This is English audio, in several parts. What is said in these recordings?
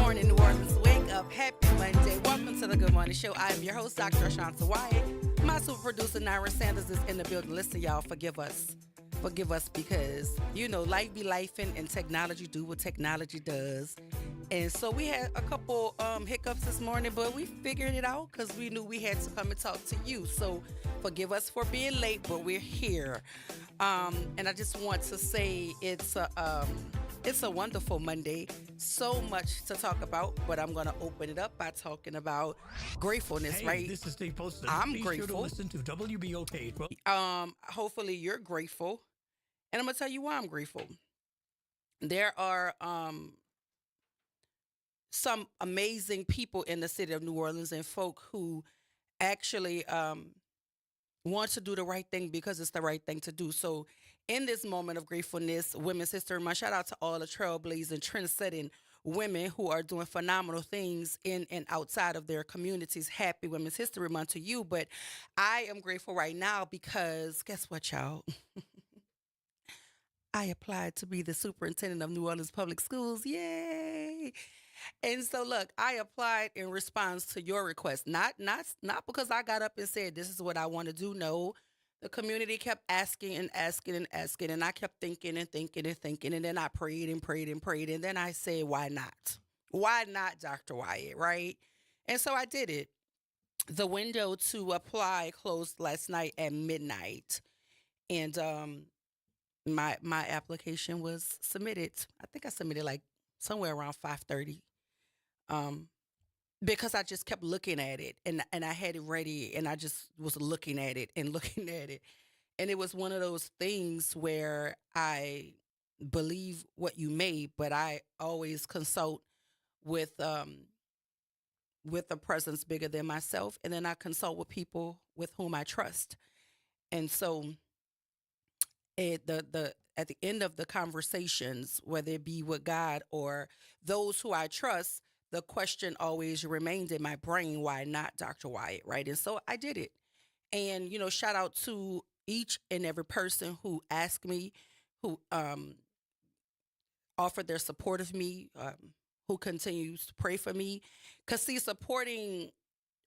morning, New Orleans. Wake up. Happy Monday. Welcome to the Good Morning Show. I am your host, Dr. Ashanta Wyatt. My super producer, Naira Sanders, is in the building. Listen, y'all, forgive us. Forgive us because, life be lifing and technology do what technology does. And so we had a couple hiccups this morning, but we figured it out because we knew we had to come and talk to you. So forgive us for being late, but we're here. And I just want to say it's a wonderful Monday. So much to talk about, but I'm going to open it up by talking about gratefulness, Hey, right? this is Steve Poston. I'm Be grateful. sure to listen to WBOK. Hopefully you're grateful. And I'm going to tell you why I'm grateful. There are some amazing people in the city of New Orleans and folk who actually want to do the right thing because it's the right thing to do. So in this moment of gratefulness, Women's History Month, shout out to all the trailblazing, trend-setting women who are doing phenomenal things in and outside of their communities. Happy Women's History Month to you. But I am grateful right now because guess what, y'all? I applied to be the superintendent of New Orleans Public Schools. Yay! And so look, I applied in response to your request. Not because I got up and said this is what I want to do. No. The community kept asking and asking and asking, and I kept thinking and thinking and thinking, and then I prayed and prayed and prayed, and then I said, why not? Why not, Dr. Wyatt, right? And so I did it. The window to apply closed last night at midnight, and my application was submitted. I think I submitted like somewhere around 5:30. Um, because I just kept looking at it and I had it ready and I just was looking at it and looking at it. And it was one of those things where I believe what you may, but I always consult with with a presence bigger than myself. And then I consult with people with whom I trust. And so the at the end of the conversations, whether it be with God or those who I trust, the question always remained in my brain, why not, Dr. Wyatt, right? And so I did it. And, shout out to each and every person who asked me, who offered their support of me, who continues to pray for me. Because, see, supporting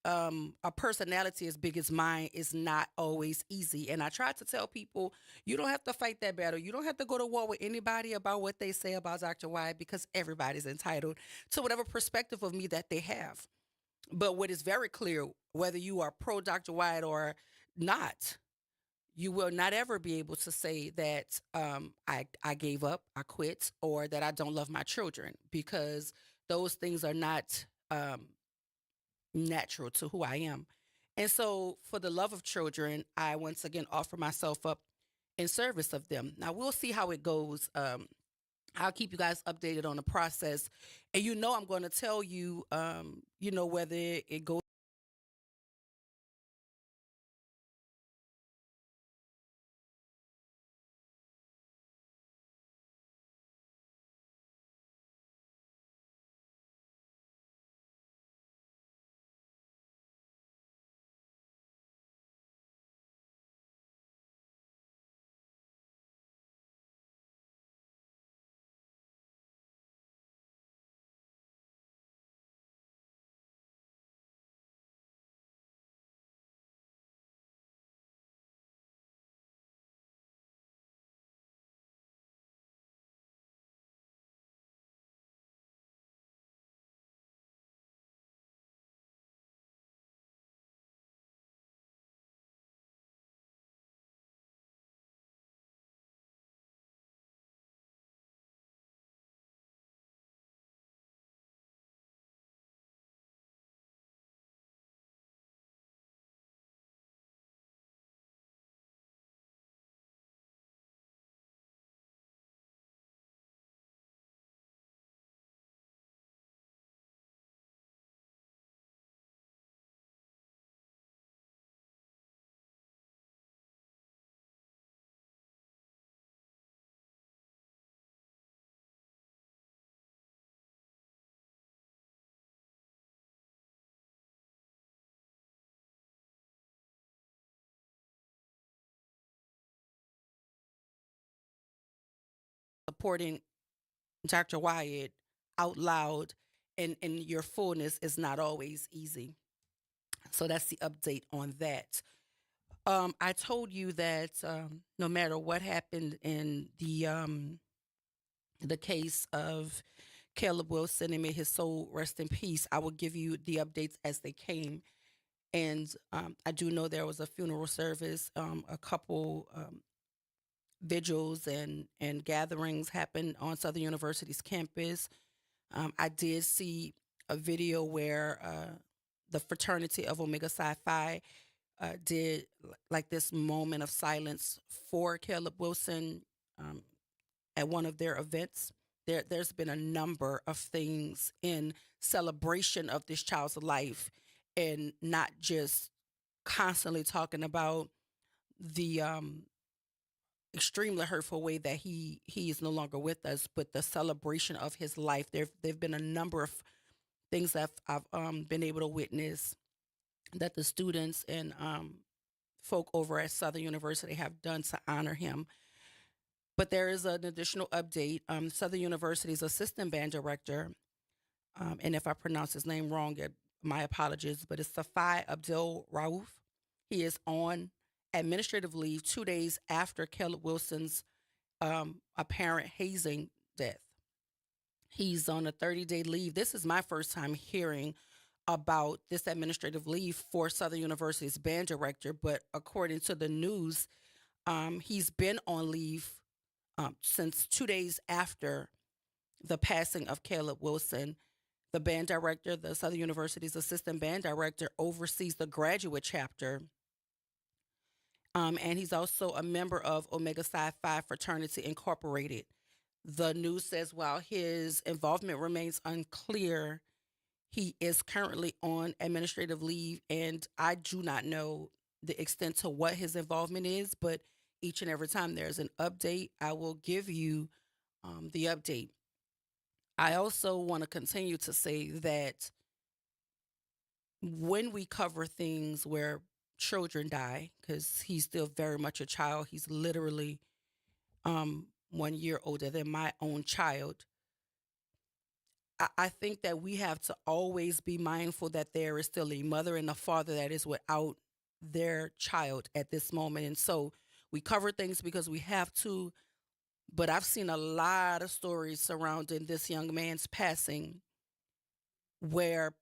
a personality as big as mine is not always easy. And I try to tell people, you don't have to fight that battle. You don't have to go to war with anybody about what they say about Dr. Wyatt because everybody's entitled to whatever perspective of me that they have. But what is very clear, whether you are pro Dr. Wyatt or not, you will not ever be able to say that I gave up, I quit, or that I don't love my children because those things are not natural to who I am. And so, for the love of children, I once again offer myself up in service of them. Now, we'll see how it goes. I'll keep you guys updated on the process. And I'm going to tell you, whether it goes supporting Dr. Wyatt out loud and your fullness is not always easy. So that's the update on that. I told you that no matter what happened in the case of Caleb Wilson, and may his soul rest in peace, I will give you the updates as they came. And I do know there was a funeral service, a couple vigils and gatherings happened on Southern University's campus. I did see a video where the fraternity of Omega Psi Phi did like this moment of silence for Caleb Wilson um, at one of their events. There's been a number of things in celebration of this child's life, and not just constantly talking about the extremely hurtful way that he is no longer with us, but the celebration of his life. There've been a number of things that I've been able to witness that the students and folk over at Southern University have done to honor him. But there is an additional update. Southern University's assistant band director, and if I pronounce his name wrong, my apologies, but it's Safai Abdul Rauf. He is on administrative leave 2 days after Caleb Wilson's apparent hazing death. He's on a 30-day leave. This is my first time hearing about this administrative leave for Southern University's band director, but according to the news, he's been on leave since 2 days after the passing of Caleb Wilson. The band director, the Southern University's assistant band director, oversees the graduate chapter. And he's also a member of Omega Psi Phi Fraternity Incorporated. The news says while his involvement remains unclear, he is currently on administrative leave, and I do not know the extent to what his involvement is, but each and every time there's an update, I will give you the update. I also want to continue to say that when we cover things where children die, because he's still very much a child, he's literally 1 year older than my own child. I think that we have to always be mindful that there is still a mother and a father that is without their child at this moment. And so we cover things because we have to, but I've seen a lot of stories surrounding this young man's passing where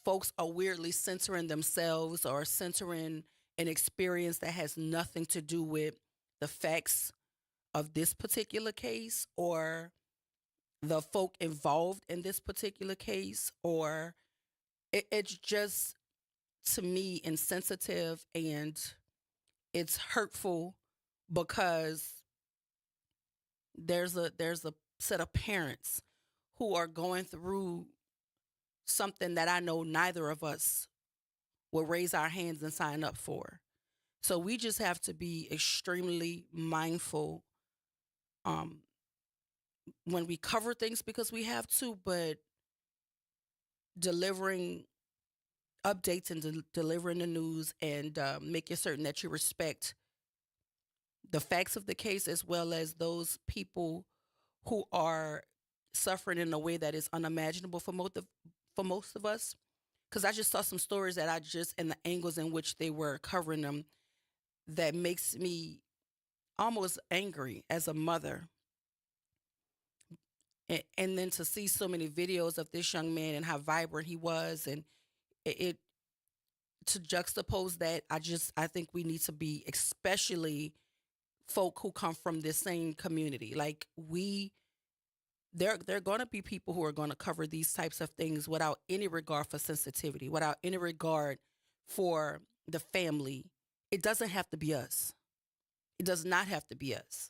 folks are weirdly censoring themselves or censoring an experience that has nothing to do with the facts of this particular case or the folk involved in this particular case, or it's just, to me, insensitive, and it's hurtful because there's a set of parents who are going through something that I know neither of us will raise our hands and sign up for. So we just have to be extremely mindful when we cover things because we have to, but delivering updates and delivering the news and making certain that you respect the facts of the case as well as those people who are suffering in a way that is unimaginable for most of us. Because I just saw some stories that and the angles in which they were covering them, that makes me almost angry as a mother. And then to see so many videos of this young man and how vibrant he was, and it to juxtapose that, I think we need to be, especially folk who come from this same community. Like there are going to be people who are going to cover these types of things without any regard for sensitivity, without any regard for the family. It doesn't have to be us. It does not have to be us.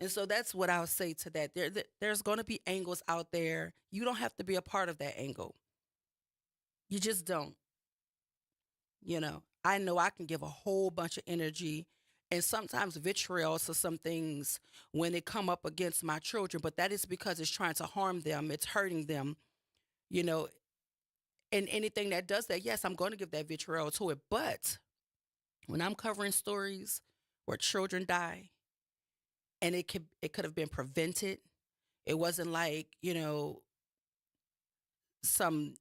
And so that's what I'll say to that. There's going to be angles out there. You don't have to be a part of that angle. You just don't. I know I can give a whole bunch of energy and sometimes vitriol to some things when they come up against my children, but that is because it's trying to harm them. It's hurting them, you know, and anything that does that, yes, I'm going to give that vitriol to it. But when I'm covering stories where children die, and it could have been prevented. It wasn't like, some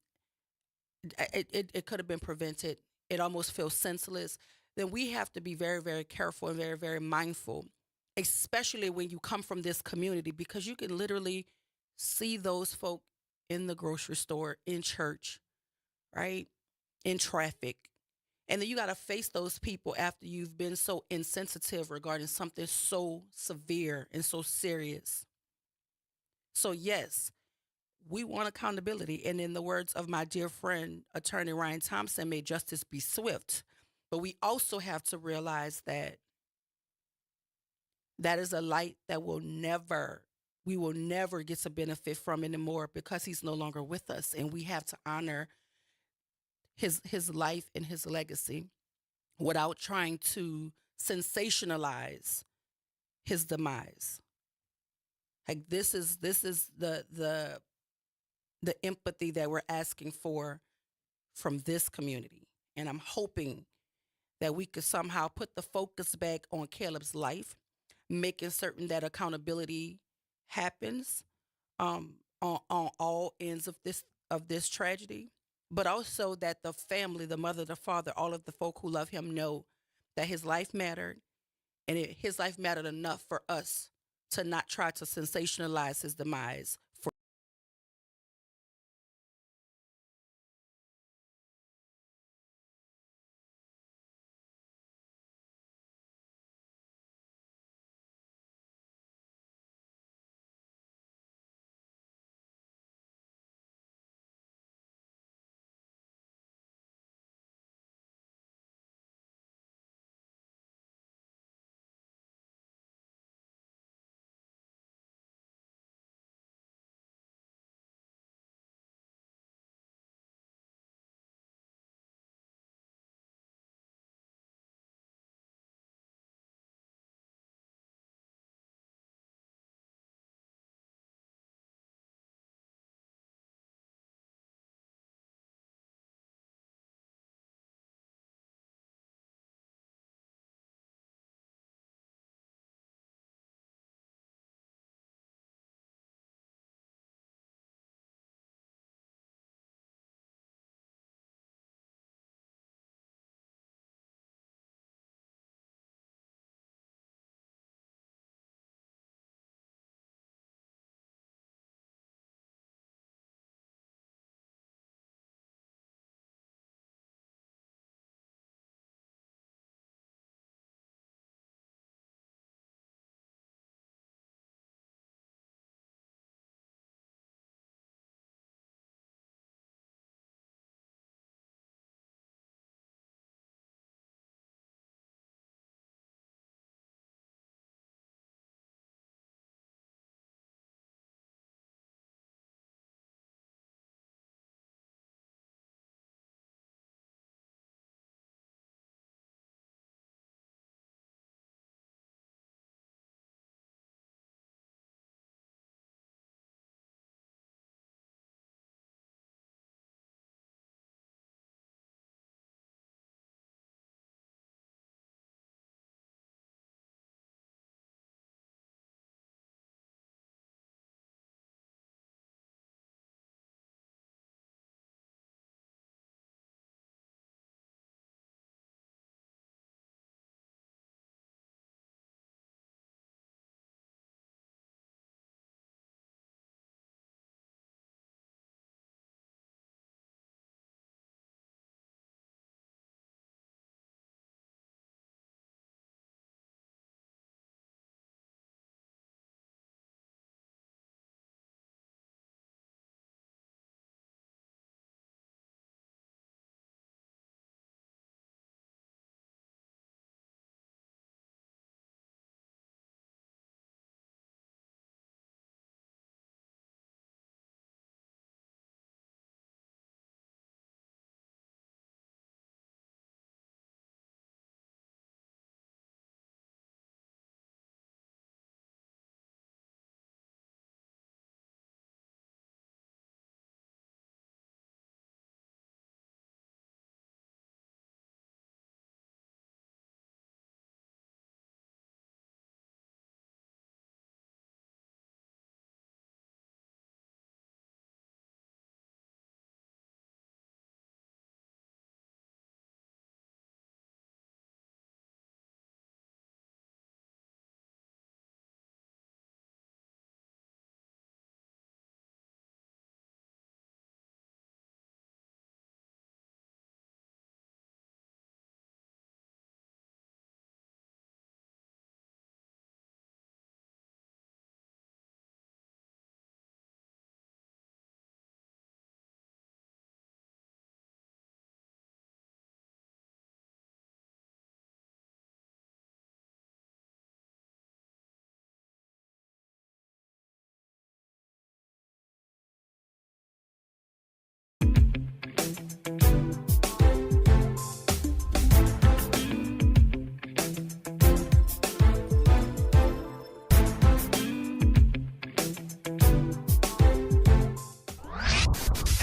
it could have been prevented. It almost feels senseless. Then we have to be very, very careful and very, very mindful, especially when you come from this community, because you can literally see those folk in the grocery store, in church, right? In traffic. And then you got to face those people after you've been so insensitive regarding something so severe and so serious. So, yes, we want accountability. And in the words of my dear friend, attorney Ryan Thompson, may justice be swift. But we also have to realize that that is a light that we will never get to benefit from anymore, because he's no longer with us. And we have to honor his life and his legacy without trying to sensationalize his demise. Like, this is the empathy that we're asking for from this community. And I'm hoping that we could somehow put the focus back on Caleb's life, making certain that accountability happens on all ends of this tragedy, but also that the family, the mother, the father, all of the folk who love him know that his life mattered, and his life mattered enough for us to not try to sensationalize his demise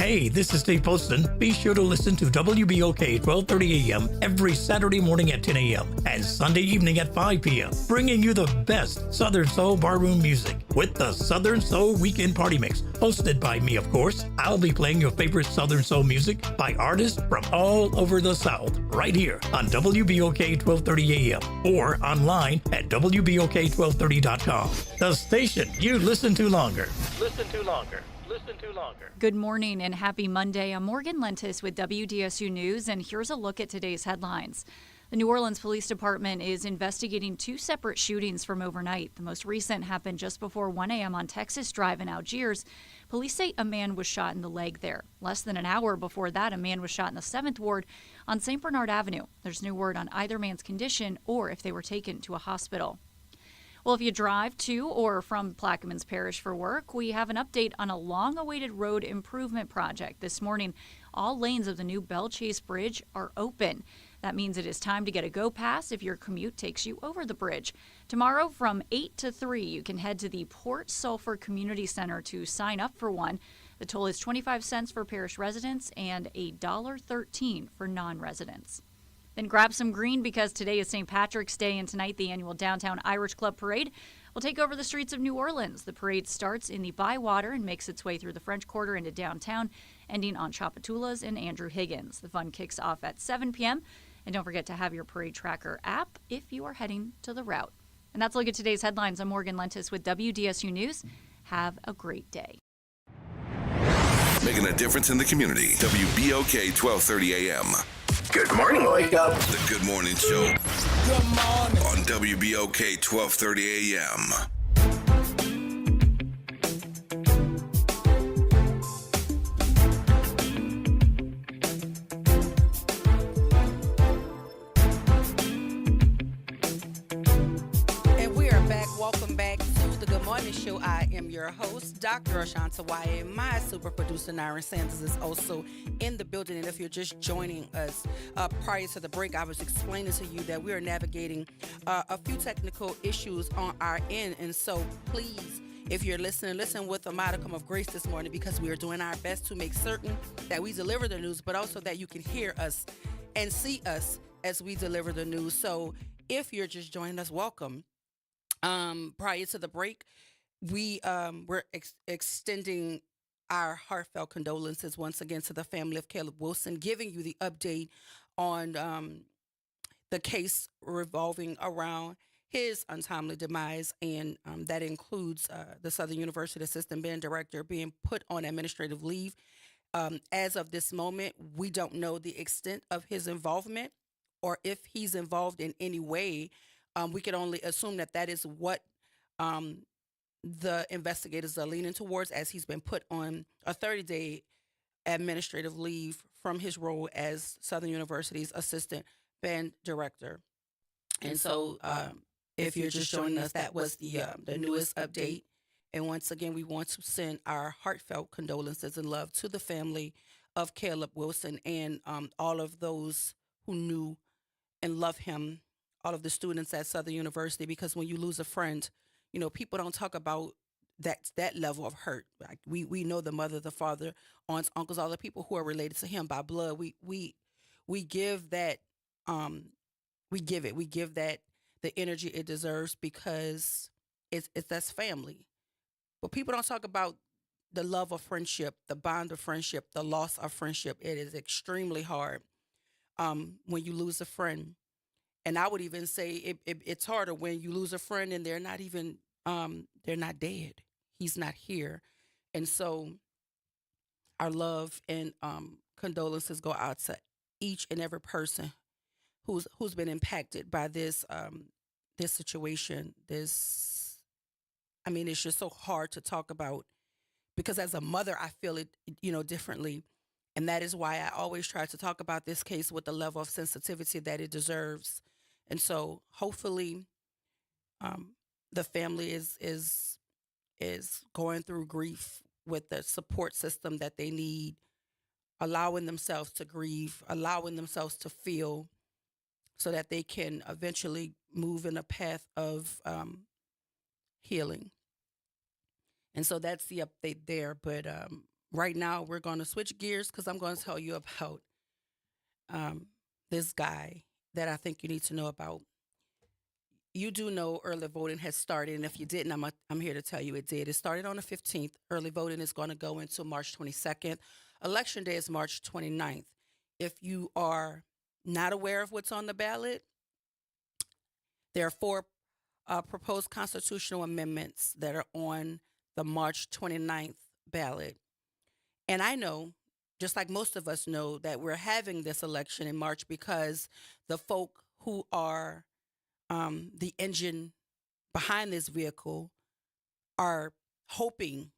Hey, this is Steve Poston. Be sure to listen to WBOK 1230 AM every Saturday morning at 10 a.m. and Sunday evening at 5 p.m., bringing you the best Southern Soul barroom music with the Southern Soul Weekend Party Mix, hosted by me, of course. I'll be playing your favorite Southern Soul music by artists from all over the South, right here on WBOK 1230 AM or online at WBOK1230.com. The station you listen to longer. Listen to longer. Listen to longer. Good morning and happy Monday. I'm Morgan Lentis with WDSU News, and here's a look at today's headlines. The New Orleans Police Department is investigating two separate shootings from overnight. The most recent happened just before 1 a.m. on Texas Drive in Algiers. Police say a man was shot in the leg there. Less than an hour before that, a man was shot in the 7th Ward on St. Bernard Avenue. There's no word on either man's condition or if they were taken to a hospital. Well, if you drive to or from Plaquemines Parish for work, we have an update on a long-awaited road improvement project. This morning, all lanes of the new Belle Chase Bridge are open. That means it is time to get a go pass if your commute takes you over the bridge. Tomorrow from 8 to 3, you can head to the Port Sulphur Community Center to sign up for one. The toll is 25 cents for parish residents and $1.13 for non-residents. Then grab some green because today is St. Patrick's Day, and tonight the annual Downtown Irish Club Parade will take over the streets of New Orleans. The parade starts in the Bywater and makes its way through the French Quarter into downtown, ending on Tchoupitoulas and Andrew Higgins. The fun kicks off at 7 p.m. And don't forget to have your Parade Tracker app if you are heading to the route. And that's a look at today's headlines. I'm Morgan Lentis with WDSU News. Have a great day. Making a difference in the community. WBOK 1230 AM. Good morning, wake up. The Good Morning Show. Good morning. On WBOK 1230 AM. And we are back. Welcome back to the Good Morning Show. I am your host, Dr. Ashanta Wyatt. My super producer, Nyron Sanders, is also in the building. And if you're just joining us prior to the break, I was explaining to you that we are navigating a few technical issues on our end. And so please, if you're listening, listen with a modicum of grace this morning, because we are doing our best to make certain that we deliver the news, but also that you can hear us and see us as we deliver the news. So if you're just joining us, welcome. Prior to the break, we're extending our heartfelt condolences once again to the family of Caleb Wilson, giving you the update on the case revolving around his untimely demise, and that includes the Southern University Assistant Band Director being put on administrative leave. As of this moment, we don't know the extent of his involvement or if he's involved in any way. We can only assume that that is what the investigators are leaning towards, as he's been put on a 30-day administrative leave from his role as Southern University's assistant band director. And so if you're just joining us, that was the newest update. And once again, we want to send our heartfelt condolences and love to the family of Caleb Wilson and all of those who knew and love him, all of the students at Southern University, because when you lose a friend, you know, people don't talk about that level of hurt. Like we know the mother, the father, aunts, uncles, all the people who are related to him by blood. We give that we give that the energy it deserves, because it's that's family. But people don't talk about the love of friendship, the bond of friendship, the loss of friendship. It is extremely hard when you lose a friend. And I would even say it's harder when you lose a friend and they're not even, they're not dead. He's not here. And so our love and condolences go out to each and every person who's been impacted by this this situation. It's just so hard to talk about, because as a mother, I feel it, differently. And that is why I always try to talk about this case with the level of sensitivity that it deserves. And so hopefully the family is going through grief with the support system that they need, allowing themselves to grieve, allowing themselves to feel, so that they can eventually move in a path of healing. And so that's the update there. But right now we're going to switch gears because I'm going to tell you about this guy that I think you need to know about. You do know early voting has started, and if you didn't, I'm here to tell you it did. It started on the 15th. Early voting is going to go until March 22nd. Election day is March 29th. If you are not aware of what's on the ballot, there are four proposed constitutional amendments that are on the March 29th ballot. And I know, just like most of us know, that we're having this election in March because the folk who are the engine behind this vehicle are hoping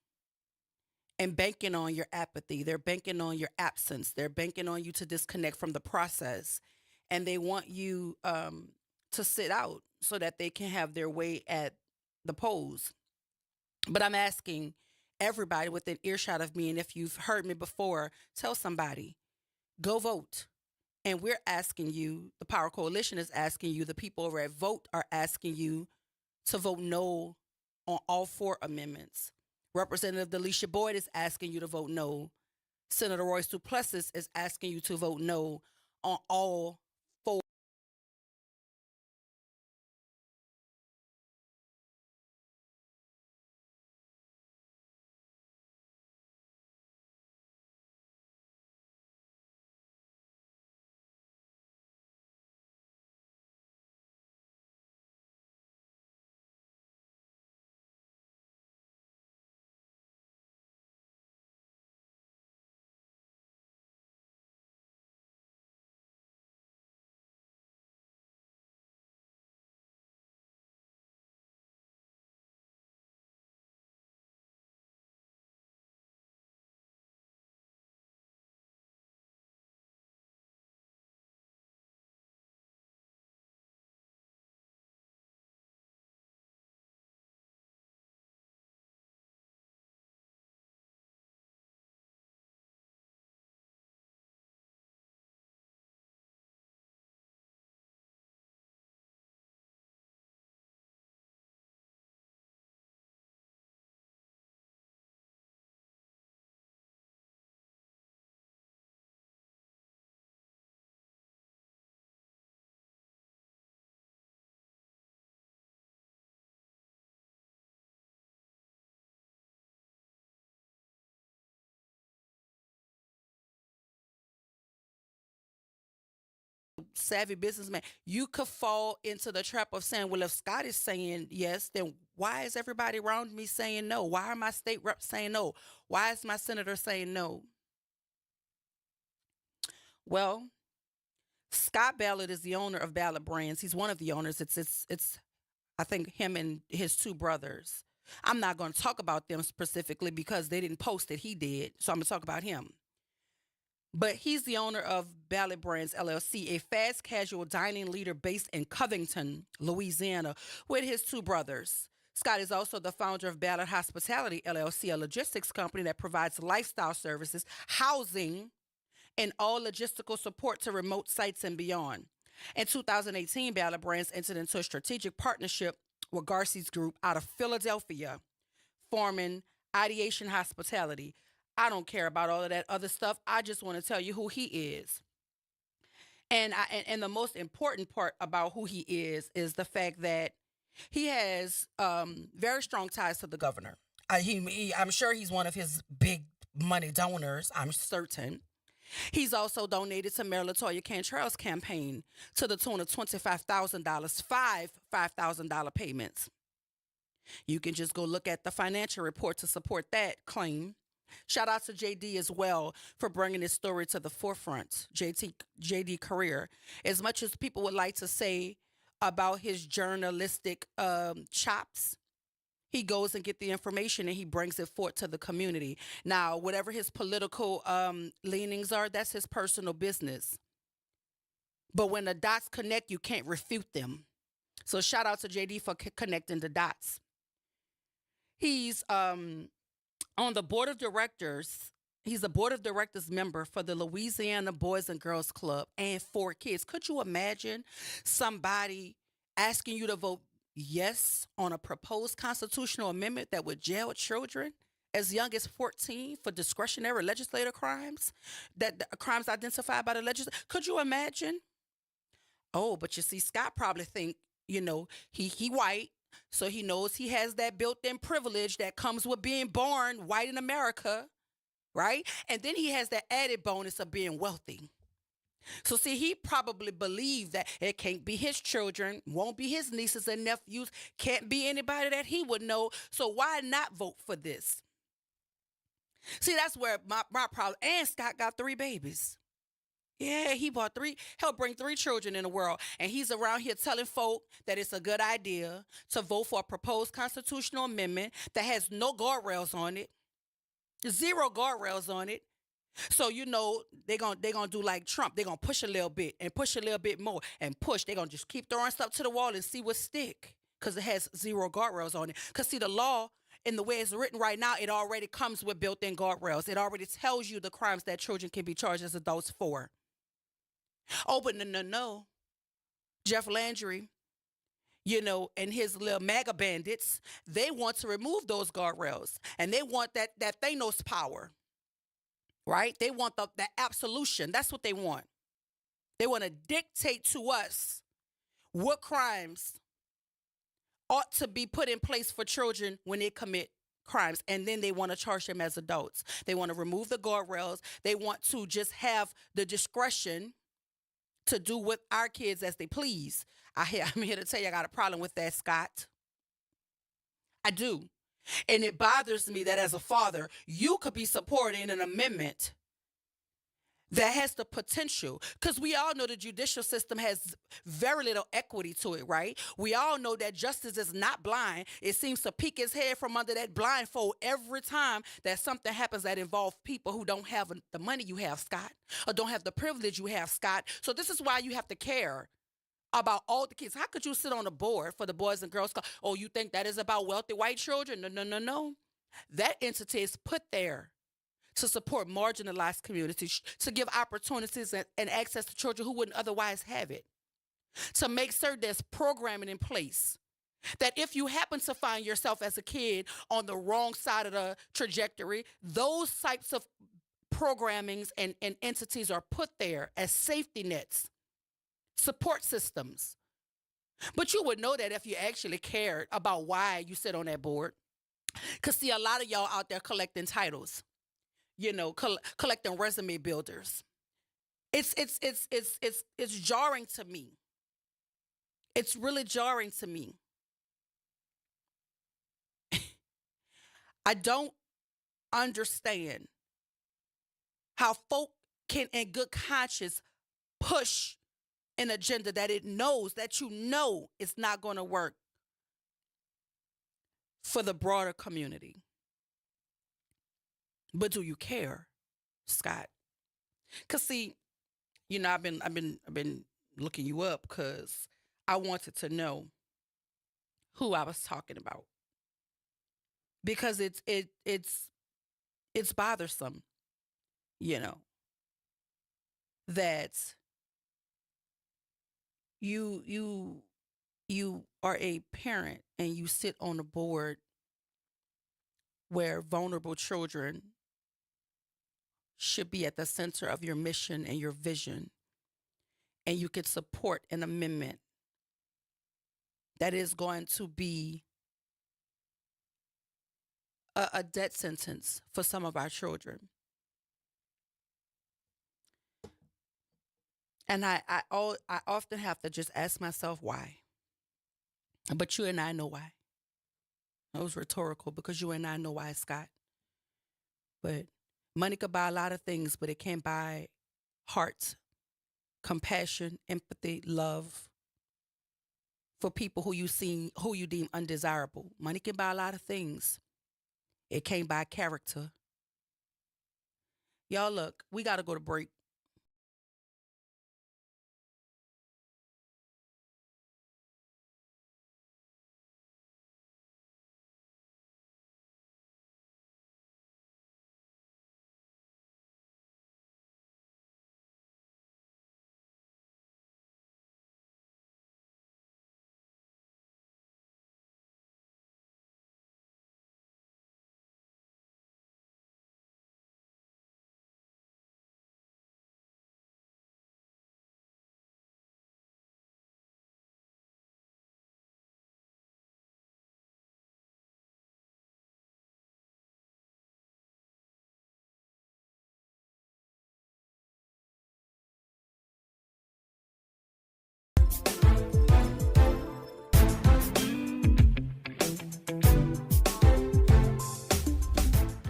and banking on your apathy. They're banking on your absence. They're banking on you to disconnect from the process. And they want you to sit out so that they can have their way at the polls. But I'm asking everybody within earshot of me, and if you've heard me before, tell somebody, go vote. And we're asking you, the Power Coalition is asking you, the people over at Vote are asking you to vote no on all four amendments. Representative Delisha Boyd is asking you to vote no. Senator Royce Duplessis is asking you to vote no on all four. Savvy businessman, you could fall into the trap of saying, well, if Scott is saying yes, then why is everybody around me saying no? Why are my state reps saying no? Why is my senator saying no? Well, Scott Ballard is the owner of Ballard Brands. He's one of the owners. It's I think him and his two brothers. I'm not going to talk about them specifically because they didn't post it. He did. So I'm going to talk about him. But he's the owner of Ballard Brands LLC, a fast casual dining leader based in Covington, Louisiana, with his two brothers. Scott is also the founder of Ballard Hospitality LLC, a logistics company that provides lifestyle services, housing, and all logistical support to remote sites and beyond. In 2018, Ballard Brands entered into a strategic partnership with Garcey's Group out of Philadelphia, forming Ideation Hospitality. I don't care about all of that other stuff. I just want to tell you who he is. And the most important part about who he is the fact that he has very strong ties to the governor. I'm sure he's one of his big money donors, I'm certain. He's also donated to Mayor LaToya Cantrell's campaign to the tune of $25,000, five $5,000 payments. You can just go look at the financial report to support that claim. Shout out to JD as well for bringing this story to the forefront, JD career. As much as people would like to say about his journalistic chops, he goes and get the information and he brings it forth to the community. Now, whatever his political leanings are, that's his personal business. But when the dots connect, you can't refute them. So shout out to JD for connecting the dots. He's on the board of directors. He's a board of directors member for the Louisiana Boys and Girls Club and 4 kids. Could you imagine somebody asking you to vote yes on a proposed constitutional amendment that would jail children? as young as 14 for discretionary legislative crimes, that crimes identified by the legislature. Could you imagine? Oh, but you see, Scott probably think, he white, so he knows he has that built-in privilege that comes with being born white in America, right? And then he has that added bonus of being wealthy. So see, he probably believed that it can't be his children, won't be his nieces and nephews, can't be anybody that he would know. So why not vote for this? See, that's where my problem. And Scott got 3 babies. Yeah, he helped bring 3 children in the world. And he's around here telling folk that it's a good idea to vote for a proposed constitutional amendment that has no guardrails on it, 0 guardrails on it. So, they're gonna do like Trump. They're gonna push a little bit and push a little bit more and push. They're gonna just keep throwing stuff to the wall and see what stick, because it has 0 guardrails on it. Because see, the law, in the way it's written right now, it already comes with built-in guardrails. It already tells you the crimes that children can be charged as adults for. Oh, but no. Jeff Landry, and his little MAGA bandits, they want to remove those guardrails. And they want that Thanos power, right? They want the absolution. That's what they want. They want to dictate to us what crimes ought to be put in place for children when they commit crimes. And then they want to charge them as adults. They want to remove the guardrails. They want to just have the discretion to do with our kids as they please. I'm here to tell you I got a problem with that, Scott. I do. And it bothers me that as a father, you could be supporting an amendment that has the potential, because we all know the judicial system has very little equity to it, right? We all know that justice is not blind. It seems to peek its head from under that blindfold every time that something happens that involves people who don't have the money you have, Scott, or don't have the privilege you have, Scott. So this is why you have to care about all the kids. How could you sit on a board for the Boys and Girls Club? Oh, you think that is about wealthy white children? No. That entity is put there to support marginalized communities, to give opportunities and access to children who wouldn't otherwise have it, to make certain there's programming in place that if you happen to find yourself as a kid on the wrong side of the trajectory, those types of programmings and entities are put there as safety nets, support systems. But you would know that if you actually cared about why you sit on that board. Because see, a lot of y'all out there collecting titles, collecting resume builders. It's jarring to me. It's really jarring to me. I don't understand how folk can, in good conscience, push an agenda that it knows that it's not going to work for the broader community. But do you care, Scott? Cause see, I've been looking you up because I wanted to know who I was talking about, because it's bothersome, that you are a parent and you sit on a board where vulnerable children should be at the center of your mission and your vision, and you could support an amendment that is going to be a death sentence for some of our children. And I often have to just ask myself why. But you and I know why. That was rhetorical, because you and I know why, Scott. But money could buy a lot of things, but it can't buy heart, compassion, empathy, love for people who you deem undesirable. Money can buy a lot of things. It can't buy character. Y'all, look, we got to go to break.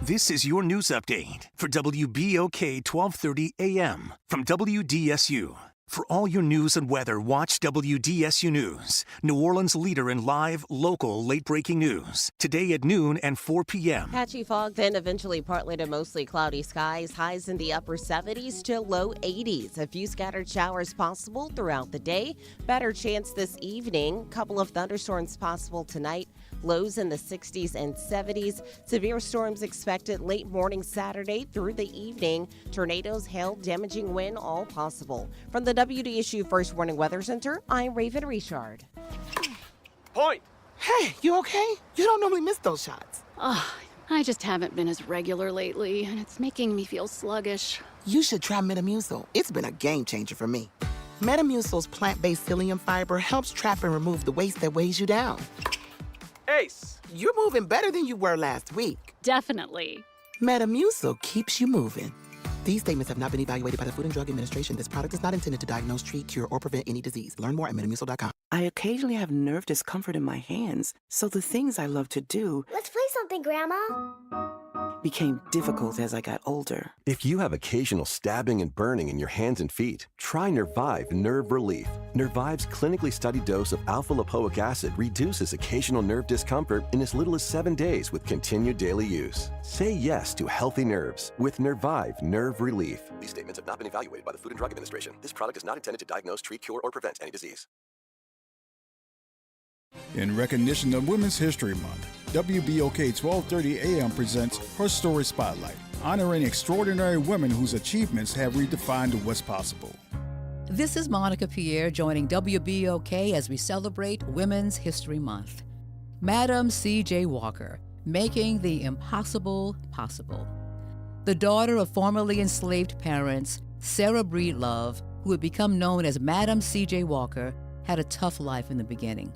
This is your news update for WBOK 1230 AM from WDSU. For all your news and weather, watch WDSU News, New Orleans' leader in live, local, late-breaking news. Today at noon and 4 p.m. Patchy fog, then eventually partly to mostly cloudy skies. Highs in the upper 70s to low 80s. A few scattered showers possible throughout the day. Better chance this evening. Couple of thunderstorms possible tonight. Lows in the 60s and 70s. Severe storms expected late morning Saturday through the evening. Tornadoes, hail, damaging wind, all possible. From the WDSU First Warning Weather Center, I'm Raven Richard. Point. Hey, you okay? You don't normally miss those shots. I just haven't been as regular lately, and it's making me feel sluggish. You should try Metamucil. It's been a game changer for me. Metamucil's plant-based psyllium fiber helps trap and remove the waste that weighs you down. Ace. You're moving better than you were last week. Definitely. Metamucil keeps you moving. These statements have not been evaluated by the Food and Drug Administration. This product is not intended to diagnose, treat, cure, or prevent any disease. Learn more at metamucil.com. I occasionally have nerve discomfort in my hands, so the things I love to do Let's play something, Grandma. became difficult as I got older. If you have occasional stabbing and burning in your hands and feet, try Nervive Nerve Relief. Nervive's clinically studied dose of alpha-lipoic acid reduces occasional nerve discomfort in as little as 7 days with continued daily use. Say yes to healthy nerves with Nervive Nerve Relief. These statements have not been evaluated by the Food and Drug Administration. This product is not intended to diagnose, treat, cure, or prevent any disease. In recognition of Women's History Month, WBOK 1230 AM presents Her Story Spotlight, honoring extraordinary women whose achievements have redefined what's possible. This is Monica Pierre joining WBOK as we celebrate Women's History Month. Madam C.J. Walker, making the impossible possible. The daughter of formerly enslaved parents, Sarah Breedlove, who would become known as Madam C.J. Walker, had a tough life in the beginning.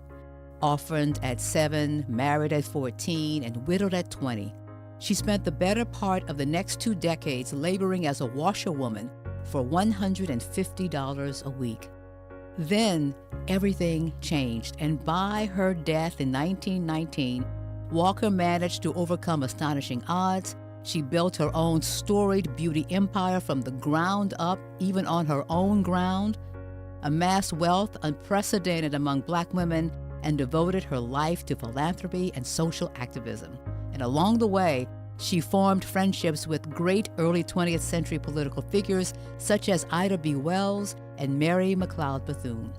Orphaned at 7, married at 14, and widowed at 20, she spent the better part of the next 2 decades laboring as a washerwoman for $150 a week. Then everything changed, and by her death in 1919, Walker managed to overcome astonishing odds. She built her own storied beauty empire from the ground up, even on her own ground, amassed wealth unprecedented among Black women, and devoted her life to philanthropy and social activism. And along the way, she formed friendships with great early 20th century political figures such as Ida B. Wells and Mary McLeod Bethune.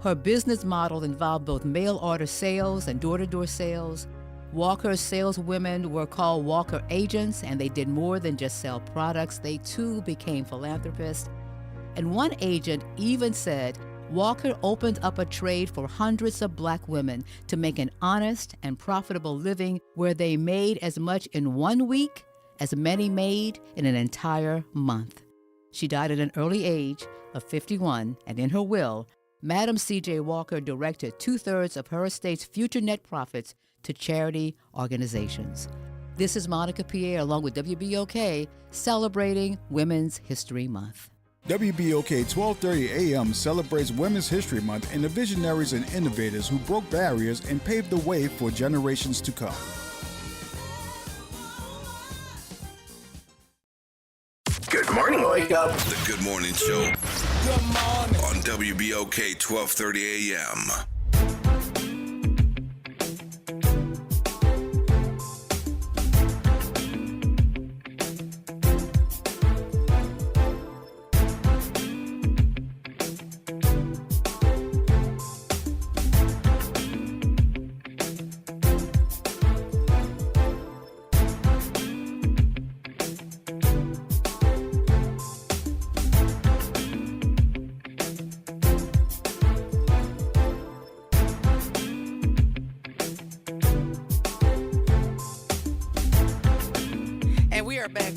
Her business model involved both mail order sales and door-to-door sales. Walker's saleswomen were called Walker agents, and they did more than just sell products. They too became philanthropists. And one agent even said, Walker opened up a trade for hundreds of Black women to make an honest and profitable living where they made as much in 1 week as many made in an entire month. She died at an early age of 51, and in her will, Madam C.J. Walker directed 2/3 of her estate's future net profits to charity organizations. This is Monica Pierre along with WBOK celebrating Women's History Month. WBOK 1230 AM celebrates Women's History Month and the visionaries and innovators who broke barriers and paved the way for generations to come. Good morning, Wake Up. The Good Morning Show. Good morning. On WBOK 1230 AM.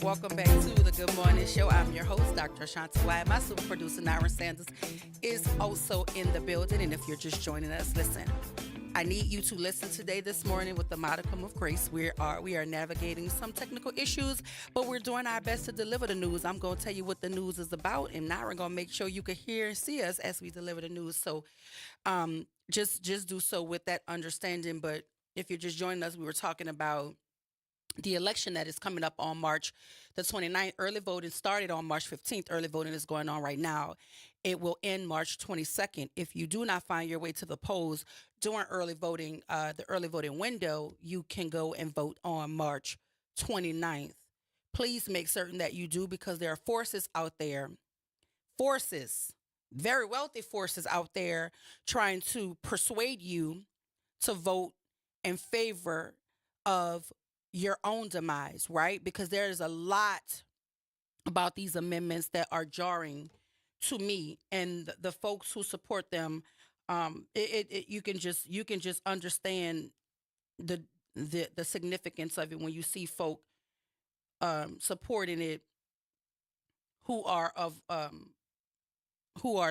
Welcome back to the Good Morning Show. I'm your host, Dr. Ashanti Wyatt. My super producer, Nyron Sanders, is also in the building. And if you're just joining us, listen, I need you to listen today, this morning, with the modicum of grace. We are navigating some technical issues, but we're doing our best to deliver the news. I'm going to tell you what the news is about, and Nyron going to make sure you can hear and see us as we deliver the news. So just do so with that understanding. But if you're just joining us, we were talking about the election that is coming up on March the 29th. Early voting started on March 15th. Early voting is going on right now. It will end March 22nd. If you do not find your way to the polls during early voting, the early voting window, you can go and vote on March 29th. Please make certain that you do, because there are forces out there, very wealthy forces out there, trying to persuade you to vote in favor of your own demise, right? Because there is a lot about these amendments that are jarring to me and the folks who support them. You can just understand the significance of it when you see folk supporting it who are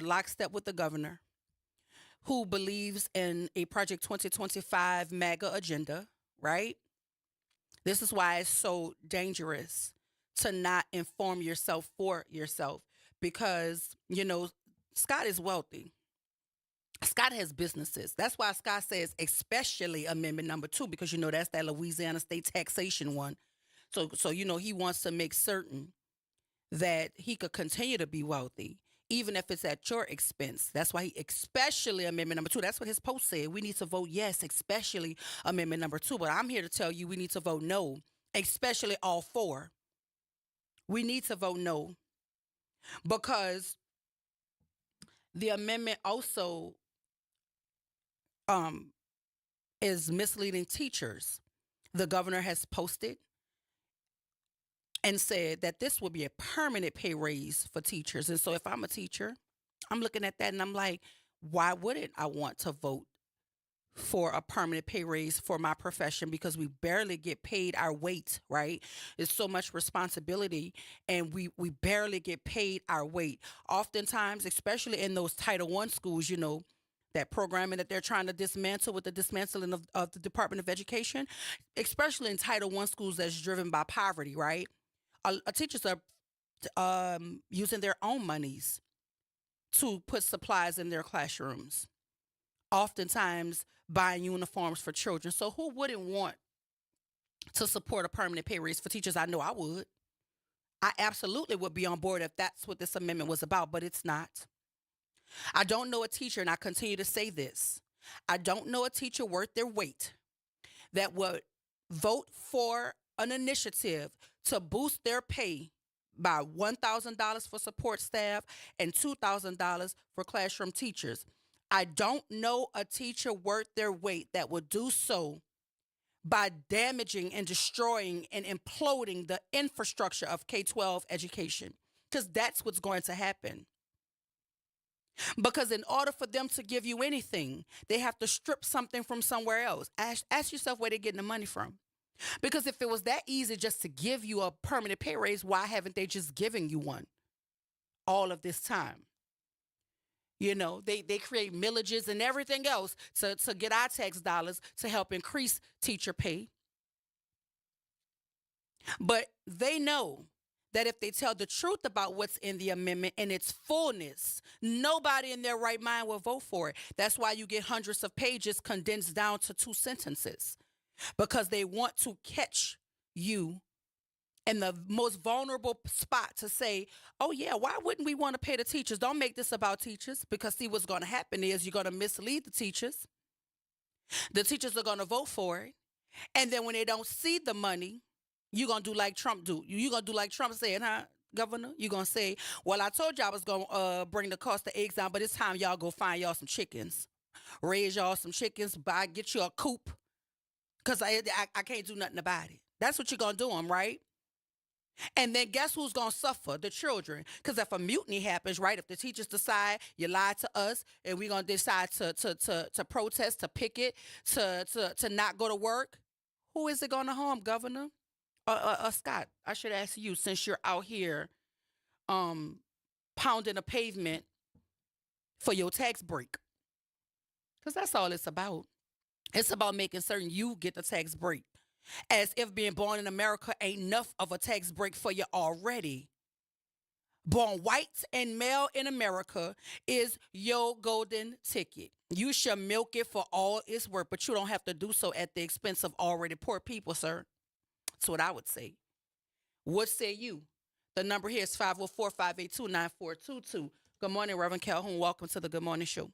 lockstep with the governor, who believes in a Project 2025 MAGA agenda, right? This is why it's so dangerous to not inform yourself for yourself, because, Scott is wealthy. Scott has businesses. That's why Scott says, especially Amendment number 2, because, that's that Louisiana state taxation one. So, he wants to make certain that he could continue to be wealthy, even if it's at your expense. That's why especially Amendment number 2. That's what his post said. We need to vote yes, especially Amendment number 2. But I'm here to tell you we need to vote no, especially all 4. We need to vote no, because the amendment also is misleading teachers. The governor has posted and said that this will be a permanent pay raise for teachers. And so if I'm a teacher, I'm looking at that and I'm like, why wouldn't I want to vote for a permanent pay raise for my profession? Because we barely get paid our weight, right? It's so much responsibility, and we barely get paid our weight. Oftentimes, especially in those Title I schools, that programming that they're trying to dismantle with the dismantling of the Department of Education, especially in Title I schools that's driven by poverty, right? Teachers are using their own monies to put supplies in their classrooms, oftentimes buying uniforms for children. So who wouldn't want to support a permanent pay raise for teachers? I know I would. I absolutely would be on board if that's what this amendment was about, but it's not. I don't know a teacher, and I continue to say this, I don't know a teacher worth their weight that would vote for an initiative to boost their pay by $1,000 for support staff and $2,000 for classroom teachers. I don't know a teacher worth their weight that would do so by damaging and destroying and imploding the infrastructure of K-12 education, because that's what's going to happen. Because in order for them to give you anything, they have to strip something from somewhere else. Ask yourself where they're getting the money from. Because if it was that easy just to give you a permanent pay raise, why haven't they just given you one all of this time? They create millages and everything else to get our tax dollars to help increase teacher pay. But they know that if they tell the truth about what's in the amendment in its fullness, nobody in their right mind will vote for it. That's why you get hundreds of pages condensed down to 2 sentences, because they want to catch you in the most vulnerable spot to say, oh yeah, why wouldn't we want to pay the teachers? Don't make this about teachers, because see, what's going to happen is you're going to mislead the teachers. The teachers are going to vote for it. And then when they don't see the money, you're going to do like Trump do. You're going to do like Trump said, huh, Governor? You're going to say, well, I told you I was going to bring the cost of eggs down, but it's time y'all go find y'all some chickens. Raise y'all some chickens, get you a coop, because I can't do nothing about it. That's what you're going to do them, right? And then guess who's going to suffer? The children. Because if a mutiny happens, right, if the teachers decide you lied to us and we're going to decide to protest, to picket, to not go to work, who is it going to harm, Governor? Scott, I should ask you, since you're out here pounding a pavement for your tax break. Because that's all it's about. It's about making certain you get the tax break. As if being born in America ain't enough of a tax break for you already. Born white and male in America is your golden ticket. You should milk it for all it's worth, but you don't have to do so at the expense of already poor people, sir. That's what I would say. What say you? The number here is 504-582-9422. Good morning, Reverend Calhoun. Welcome to the Good Morning Show.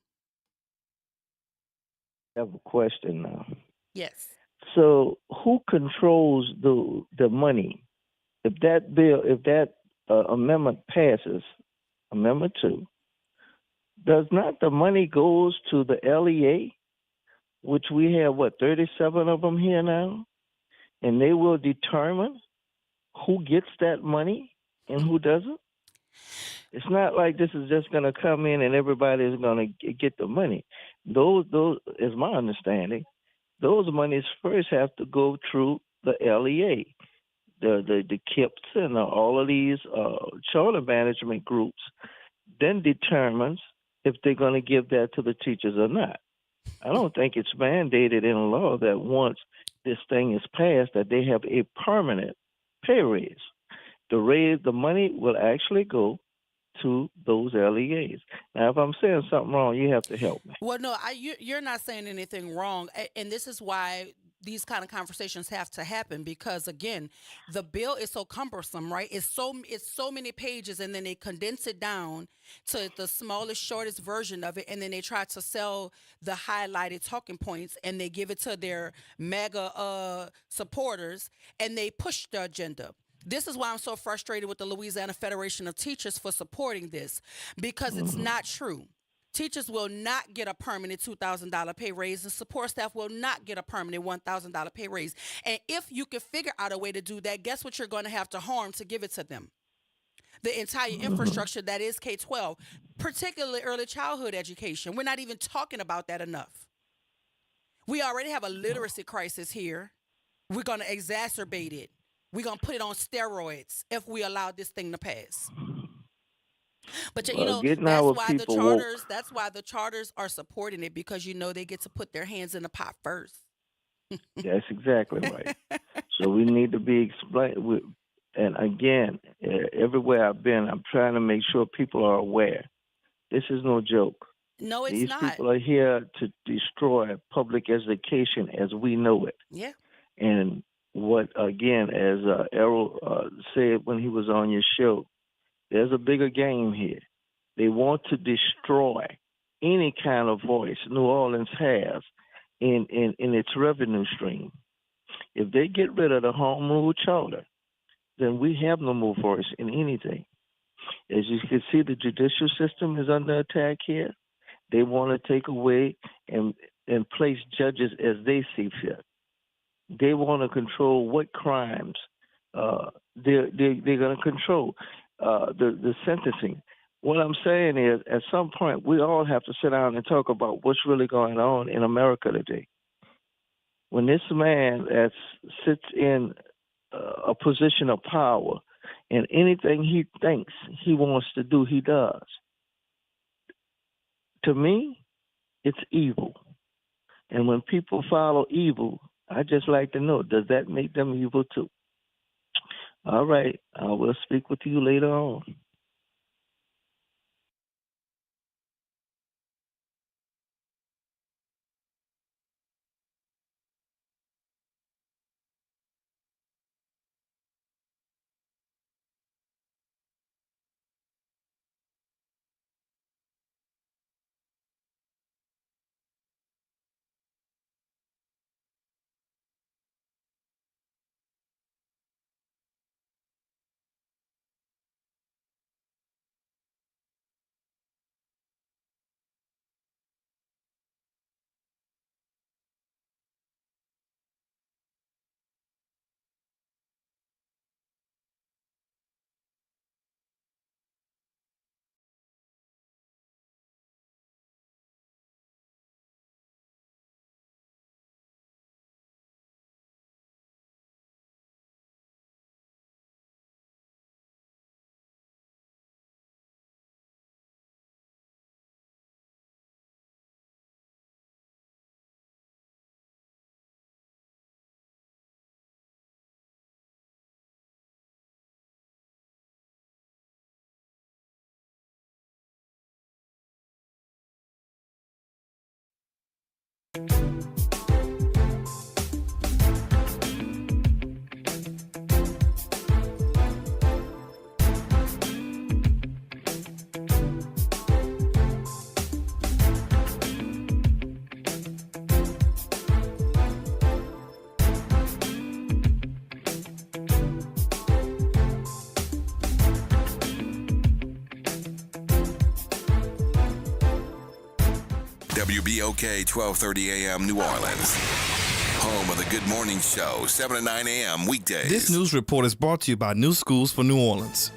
I have a question now. Yes. So, who controls the money? If that amendment passes, Amendment 2, does not the money goes to the LEA, which we have 37 of them here now, and they will determine who gets that money and who doesn't? It's not like this is just going to come in and everybody is going to get the money. Those is my understanding. Those monies first have to go through the LEA, the KIPS and all of these charter management groups, then determines if they're going to give that to the teachers or not. I don't think it's mandated in law that once this thing is passed that they have a permanent pay raise. The money will actually go to those LEAs. Now, if I'm saying something wrong, you have to help me. Well, no, you're not saying anything wrong, and this is why these kind of conversations have to happen, because again, the bill is so cumbersome, right? It's so many pages, and then they condense it down to the smallest, shortest version of it, and then they try to sell the highlighted talking points, and they give it to their mega supporters, and they push the agenda. This is why I'm so frustrated with the Louisiana Federation of Teachers for supporting this, because it's not true. Teachers will not get a permanent $2,000 pay raise, and support staff will not get a permanent $1,000 pay raise. And if you can figure out a way to do that, guess what you're going to have to harm to give it to them? The entire infrastructure that is K-12, particularly early childhood education. We're not even talking about that enough. We already have a literacy crisis here. We're going to exacerbate it. We're going to put it on steroids if we allow this thing to pass. But you know, that's why the charters are supporting it, because they get to put their hands in the pot first. That's exactly right. So we need to be explained. And again, everywhere I've been, I'm trying to make sure people are aware. This is no joke. No, it's not. These people are here to destroy public education as we know it. Yeah. And what, again, as Errol said when he was on your show, there's a bigger game here. They want to destroy any kind of voice New Orleans has in its revenue stream. If they get rid of the home rule charter, then we have no more voice in anything. As you can see, the judicial system is under attack here. They want to take away and place judges as they see fit. They want to control what crimes they're going to control. The sentencing. What I'm saying is, at some point, we all have to sit down and talk about what's really going on in America today. When this man sits in a position of power, and anything he thinks he wants to do, he does. To me, it's evil. And when people follow evil, I just like to know, does that make them evil too? All right, I will speak with you later on. WBOK 1230 AM New Orleans. Home of the Good Morning Show, 7 to 9 a.m. weekdays. This news report is brought to you by New Schools for New Orleans.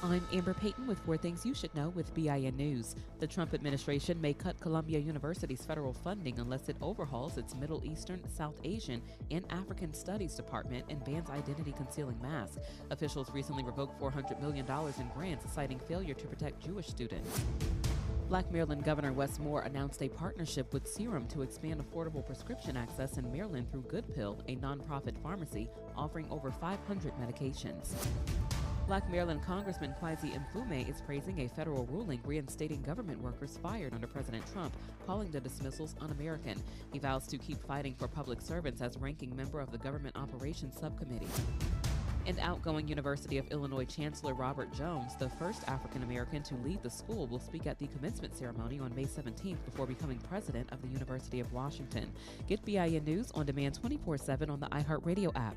I'm Amber Payton with 4 things you should know with BIN News. The Trump administration may cut Columbia University's federal funding unless it overhauls its Middle Eastern, South Asian, and African Studies Department and bans identity-concealing masks. Officials recently revoked $400 million in grants, citing failure to protect Jewish students. Black Maryland Governor Wes Moore announced a partnership with Serum to expand affordable prescription access in Maryland through Good Pill, a nonprofit pharmacy offering over 500 medications. Black Maryland Congressman Kwesi Mfume is praising a federal ruling reinstating government workers fired under President Trump, calling the dismissals un-American. He vows to keep fighting for public servants as ranking member of the Government Operations Subcommittee. And outgoing University of Illinois Chancellor Robert Jones, the first African American to lead the school, will speak at the commencement ceremony on May 17th before becoming president of the University of Washington. Get BIN News on demand 24/7 on the iHeartRadio app.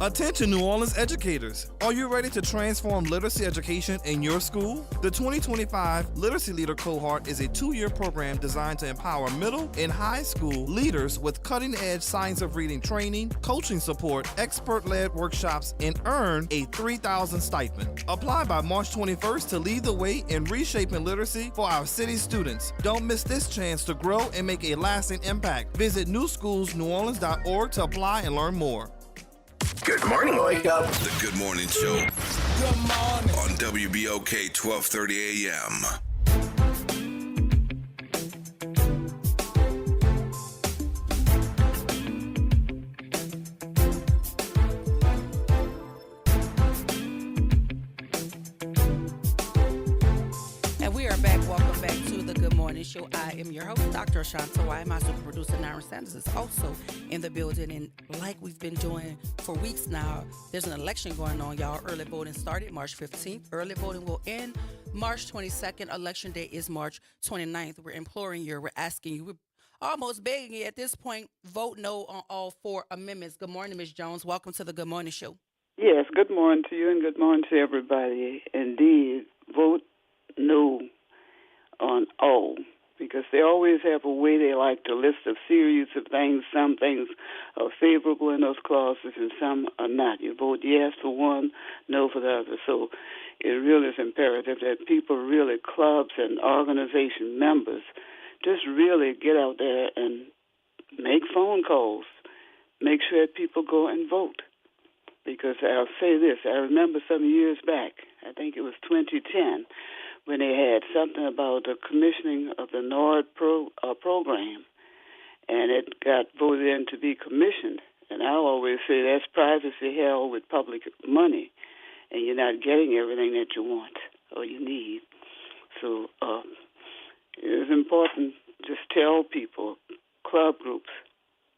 Attention New Orleans educators. Are you ready to transform literacy education in your school? The 2025 Literacy Leader Cohort is a 2-year program designed to empower middle and high school leaders with cutting-edge science of reading training, coaching support, expert-led workshops, and earn a $3,000 stipend. Apply by March 21st to lead the way in reshaping literacy for our city students. Don't miss this chance to grow and make a lasting impact. Visit newschoolsneworleans.org to apply and learn more. Good morning, Wake Up. The Good Morning Show. Good morning. On WBOK 1230 AM. And we are back. Welcome back to the Good Morning Show. I am your host, Dr. Ashanta Why. My super producer, Nara Sanders, is also in the building. And like we've been doing for weeks now, there's an election going on, y'all. Early voting started March 15th. Early voting will end March 22nd. Election day is March 29th. We're imploring you, we're asking you, we're almost begging you at this point, vote no on all 4 amendments. Good morning, Ms. Jones. Welcome to the Good Morning Show. Yes, good morning to you and good morning to everybody. Indeed, vote no on all, because they always have a way they like to list a series of things. Some things are favorable in those clauses and some are not. You vote yes for one, no for the other. So it really is imperative that people really, clubs and organization members, just really get out there and make phone calls. Make sure that people go and vote. Because I'll say this, I remember some years back, I think it was 2010, when they had something about the commissioning of the NORD program, and it got voted in to be commissioned. And I always say that's privacy held with public money, and you're not getting everything that you want or you need. So it is important, just tell people, club groups,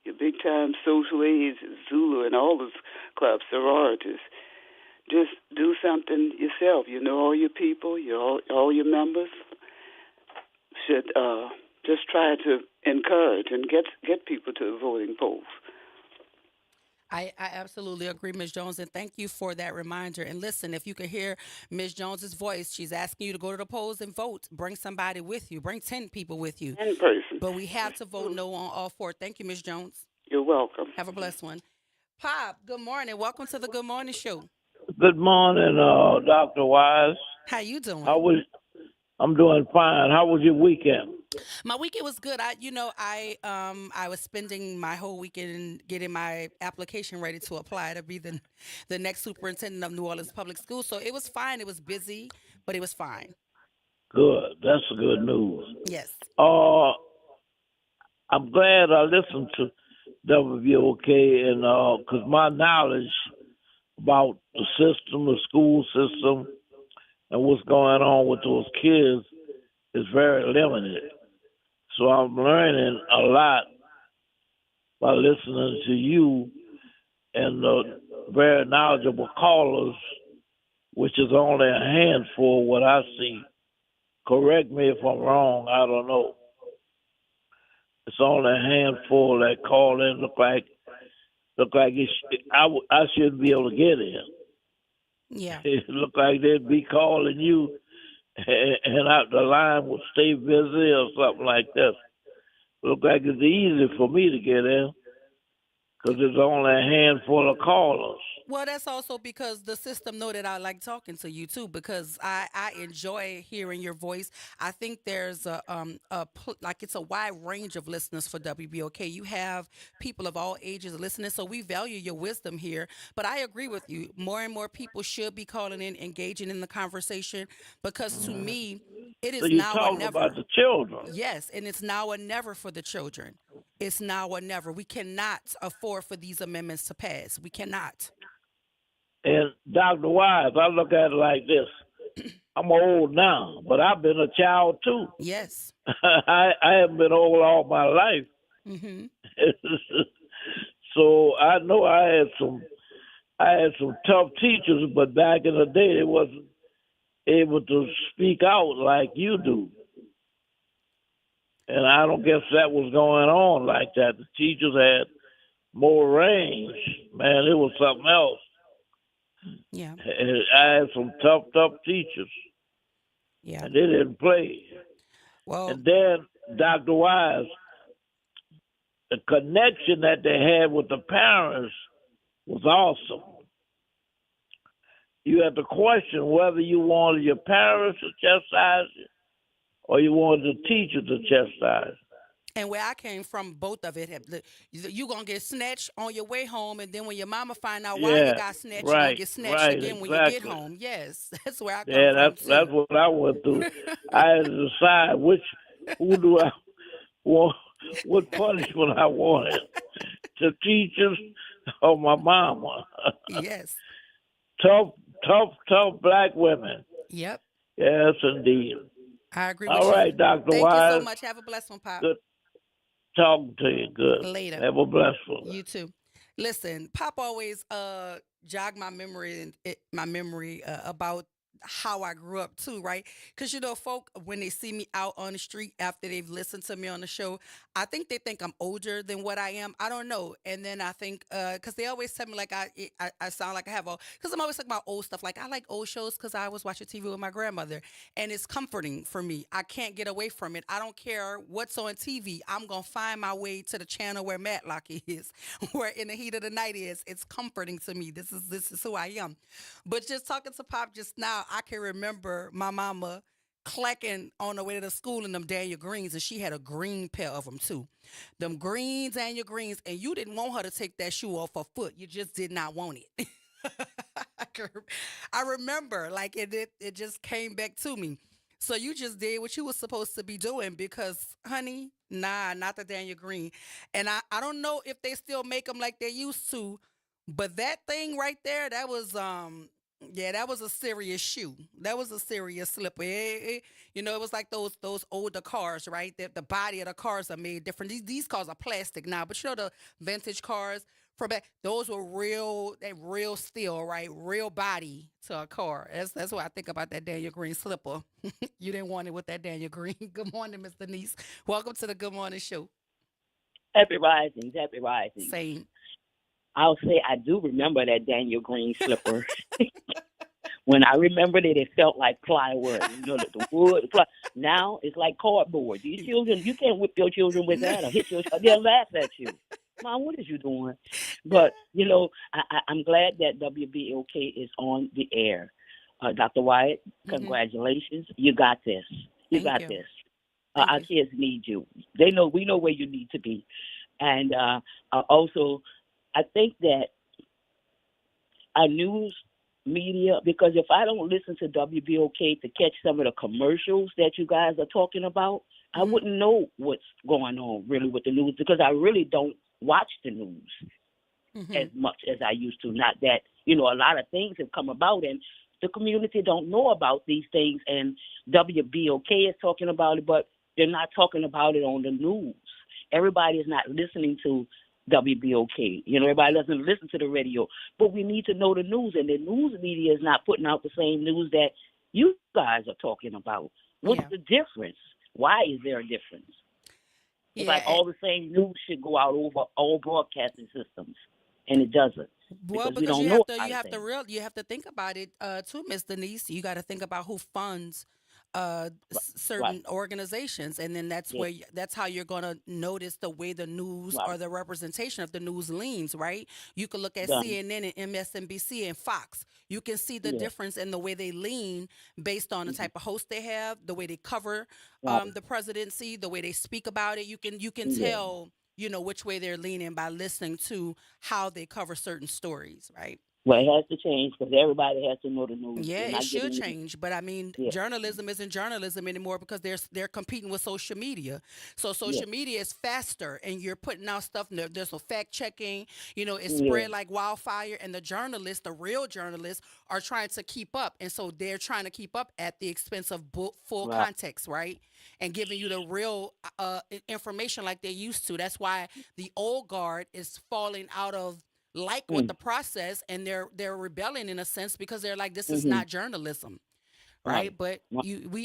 your big-time social aids, Zulu, and all those clubs, sororities, just do something yourself. You know all your people, all your members should just try to encourage and get people to the voting polls. I absolutely agree, Ms. Jones, and thank you for that reminder. And listen, if you can hear Ms. Jones's voice, she's asking you to go to the polls and vote. Bring somebody with you. Bring 10 people with you. 10 person. But we have to vote no on all 4. Thank you, Ms. Jones. You're welcome. Have a blessed one. Pop, good morning. Welcome to the Good Morning Show. Good morning, Dr. Wise. How you doing? I'm doing fine. How was your weekend? My weekend was good. I was spending my whole weekend getting my application ready to apply to be the next superintendent of New Orleans Public Schools. So it was fine. It was busy, but it was fine. Good. That's good news. Yes. I'm glad I listened to WBOK, and because my knowledge about the system, the school system, and what's going on with those kids is very limited. So I'm learning a lot by listening to you and the very knowledgeable callers, which is only a handful what I see. Correct me if I'm wrong, I don't know. It's only a handful that call in, look like I shouldn't be able to get in. Yeah. It look like they'd be calling you and the line will stay busy or something like this. Look like it's easy for me to get in because there's only a handful of callers. Well, that's also because the system know that I like talking to you too, because I enjoy hearing your voice. I think there's like it's a wide range of listeners for WBOK. You have people of all ages listening, so we value your wisdom here. But I agree with you. More and more people should be calling in, engaging in the conversation, because to me, it is So you're now or talking never. about the children. Yes, and it's now or never for the children. It's now or never. We cannot afford for these amendments to pass. We cannot. And Dr. Wise, I look at it like this. I'm old now, but I've been a child too. Yes. I haven't been old all my life. Mm-hmm. So I know I had some tough teachers, but back in the day they wasn't able to speak out like you do. And I don't guess that was going on like that. The teachers had more range. Man, it was something else. Yeah. And I had some tough teachers. Yeah. And they didn't play. Well, and then, Dr. Wise, the connection that they had with the parents was awesome. You had to question whether you wanted your parents to chastise you or you wanted the teacher to chastise. And where I came from, both of it, you going to get snatched on your way home, and then when your mama find out why you got snatched, you're going to get snatched again when you get home. Yes, that's where I come from. That's what I went through. I had to decide who do I want, what punishment I wanted, the teachers or my mama. Yes. Tough black women. Yep. Yes, indeed. I agree with you. All right, Dr. Thank Wise. Thank you so much. Have a blessed one, Pop. Good talking to you. Good. Later. Have a blessed one. You too. Listen, Pop always jog my memory about how I grew up too, right? Because folk, when they see me out on the street after they've listened to me on the show, I think they think I'm older than what I am. I don't know. And then I think because they always tell me like I sound like I have because I'm always talking about old stuff. Like I like old shows because I was watching TV with my grandmother, and it's comforting for me. I can't get away from it. I don't care what's on TV. I'm gonna find my way to the channel where Matlock is, where In the Heat of the Night is. It's comforting to me. This is who I am. But just talking to Pop just now, I can remember my mama clacking on the way to the school in them Daniel Greens, and she had a green pair of them too. Them green Daniel Greens, and you didn't want her to take that shoe off her foot. You just did not want it. I remember, like it just came back to me. So you just did what you were supposed to be doing because, honey, nah, not the Daniel Green. And I don't know if they still make them like they used to, but that thing right there, that was that was a serious shoe. That was a serious slipper. It was like those older cars, right? The body of the cars are made different. These cars are plastic now, but the vintage cars from back, those were real steel, right? Real body to a car. That's what I think about that Daniel Green slipper. You didn't want it with that Daniel Green. Good morning, Miss Denise. Welcome to the Good Morning Show. Happy risings. Same. I'll say I do remember that Daniel Green slipper. When I remembered it, it felt like plywood. The wood. Now it's like cardboard. These children, you can't whip your children with that or hit your. They'll laugh at you. Mom, what is you doing? But I'm glad that WBOK is on the air. Dr. Wyatt, congratulations. You got this. You got this. Our kids need you. We know where you need to be, and also. I think that our news media, because if I don't listen to WBOK to catch some of the commercials that you guys are talking about, I wouldn't know what's going on really with the news because I really don't watch the news as much as I used to. Not that, a lot of things have come about and the community don't know about these things and WBOK is talking about it, but they're not talking about it on the news. Everybody is not listening to WBOK. Everybody doesn't listen to the radio, but we need to know the news, and the news media is not putting out the same news that you guys are talking about. What's the difference? Why is there a difference? It's like all the same news should go out over all broadcasting systems, and it doesn't. Well, because you have to think about it too, Miss Denise. You got to think about who funds certain organizations, and then that's where that's how you're going to notice the way the news or the representation of the news leans, right? You can look at CNN and MSNBC and Fox. You can see the difference in the way they lean based on the type of host they have, the way they cover the presidency, the way they speak about it. You can tell, you know, which way they're leaning by listening to how they cover certain stories, right? Well, it has to change because everybody has to know the news. Yeah, it should change. But I mean, journalism isn't journalism anymore because they're competing with social media. So social media is faster, and you're putting out stuff. There's no fact checking. You know, it's spread like wildfire. And the journalists, the real journalists, are trying to keep up, and so they're trying to keep up at the expense of full context, right? And giving you the real information like they used to. That's why the old guard is falling out of with the process, and they're rebelling in a sense because they're like, this is not journalism, right? But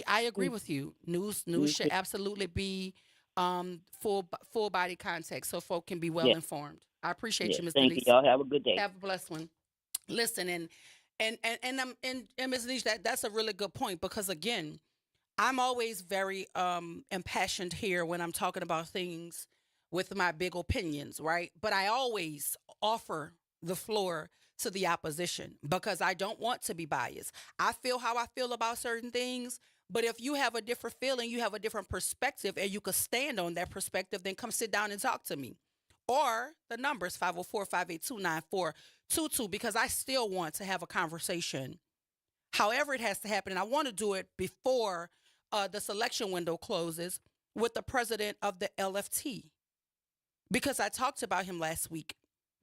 I agree with you. News should absolutely be full body context so folk can be well informed. I appreciate you, Ms. Thank you. Y'all have a good day. Have a blessed one. Listen, and Ms. Niche, that's a really good point because again, I'm always very impassioned here when I'm talking about things with my big opinions, right? But I always offer the floor to the opposition because I don't want to be biased. I feel how I feel about certain things, but if you have a different feeling, you have a different perspective, and you could stand on that perspective, then come sit down and talk to me. Or the numbers 504-582-9422, because I still want to have a conversation. However it has to happen, and I want to do it before the selection window closes with the president of the LFT. Because I talked about him last week,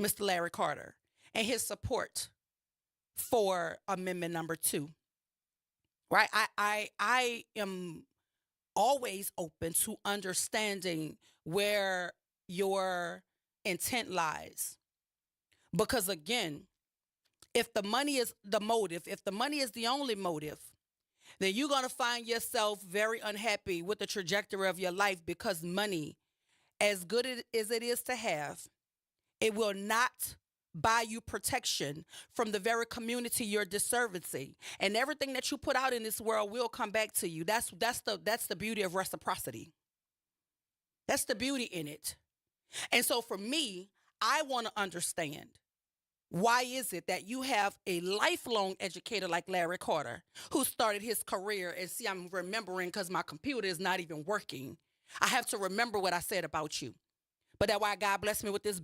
Mr. Larry Carter, and his support for Amendment number 2. Right? I am always open to understanding where your intent lies. Because again, if the money is the motive, if the money is the only motive, then you're going to find yourself very unhappy with the trajectory of your life because money, as good as it is to have, it will not buy you protection from the very community you're disservicing. And everything that you put out in this world will come back to you. That's the beauty of reciprocity. That's the beauty in it. And so for me, I want to understand, why is it that you have a lifelong educator like Larry Carter who started his career, and see, I'm remembering because my computer is not even working. I have to remember what I said about you. But that's why God blessed me with this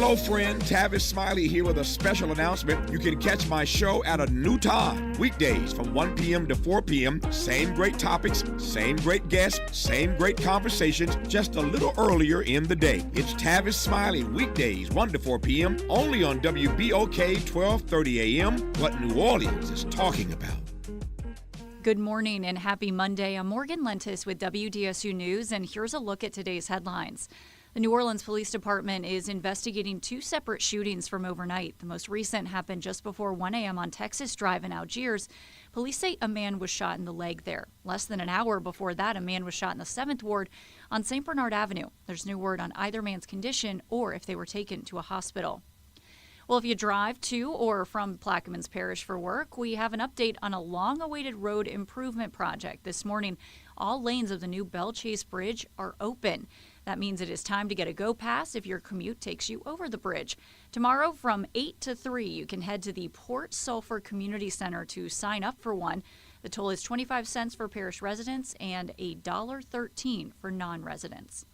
Hello, friend. Tavis Smiley here with a special announcement. You can catch my show at a new time, weekdays from 1 p.m. to 4 p.m. Same great topics, same great guests, same great conversations, just a little earlier in the day. It's Tavis Smiley, weekdays 1 to 4 p.m. only on WBOK 1230 a.m. What New Orleans is talking about. Good morning and happy Monday. I'm Morgan Lentis with WDSU News, and here's a look at today's headlines. The New Orleans Police Department is investigating two separate shootings from overnight. The most recent happened just before 1 a.m. on Texas Drive in Algiers. Police say a man was shot in the leg there. Less than an hour before that, a man was shot in the 7th Ward on St. Bernard Avenue. There's no word on either man's condition or if they were taken to a hospital. Well, if you drive to or from Plaquemines Parish for work, we have an update on a long-awaited road improvement project. This morning, all lanes of the new Belle Chase Bridge are open. That means it is time to get a go pass if your commute takes you over the bridge. Tomorrow from 8 to 3, you can head to the Port Sulphur Community Center to sign up for one. The toll is 25 cents for parish residents and $1.13 for non-residents.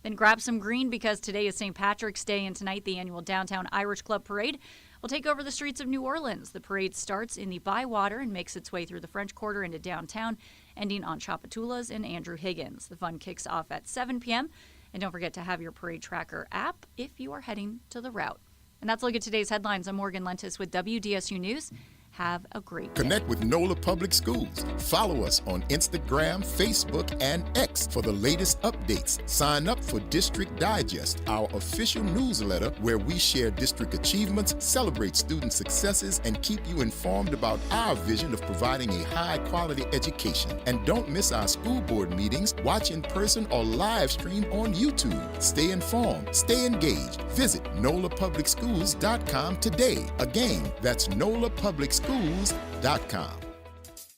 Then grab some green because today is St. Patrick's Day, and tonight the annual Downtown Irish Club Parade will take over the streets of New Orleans. The parade starts in the Bywater and makes its way through the French Quarter into downtown, ending on Tchoupitoulas and Andrew Higgins. The fun kicks off at 7 p.m., and don't forget to have your Parade Tracker app if you are heading to the route. And that's a look at today's headlines. I'm Morgan Lentis with WDSU News. Have a great day. Connect with NOLA Public Schools. Follow us on Instagram, Facebook, and X for the latest updates. Sign up for District Digest, our official newsletter where we share district achievements, celebrate student successes, and keep you informed about our vision of providing a high-quality education. And don't miss our school board meetings. Watch in person or live stream on YouTube. Stay informed. Stay engaged. Visit NOLAPublicSchools.com today. Again, that's NOLAPublicSchools.com.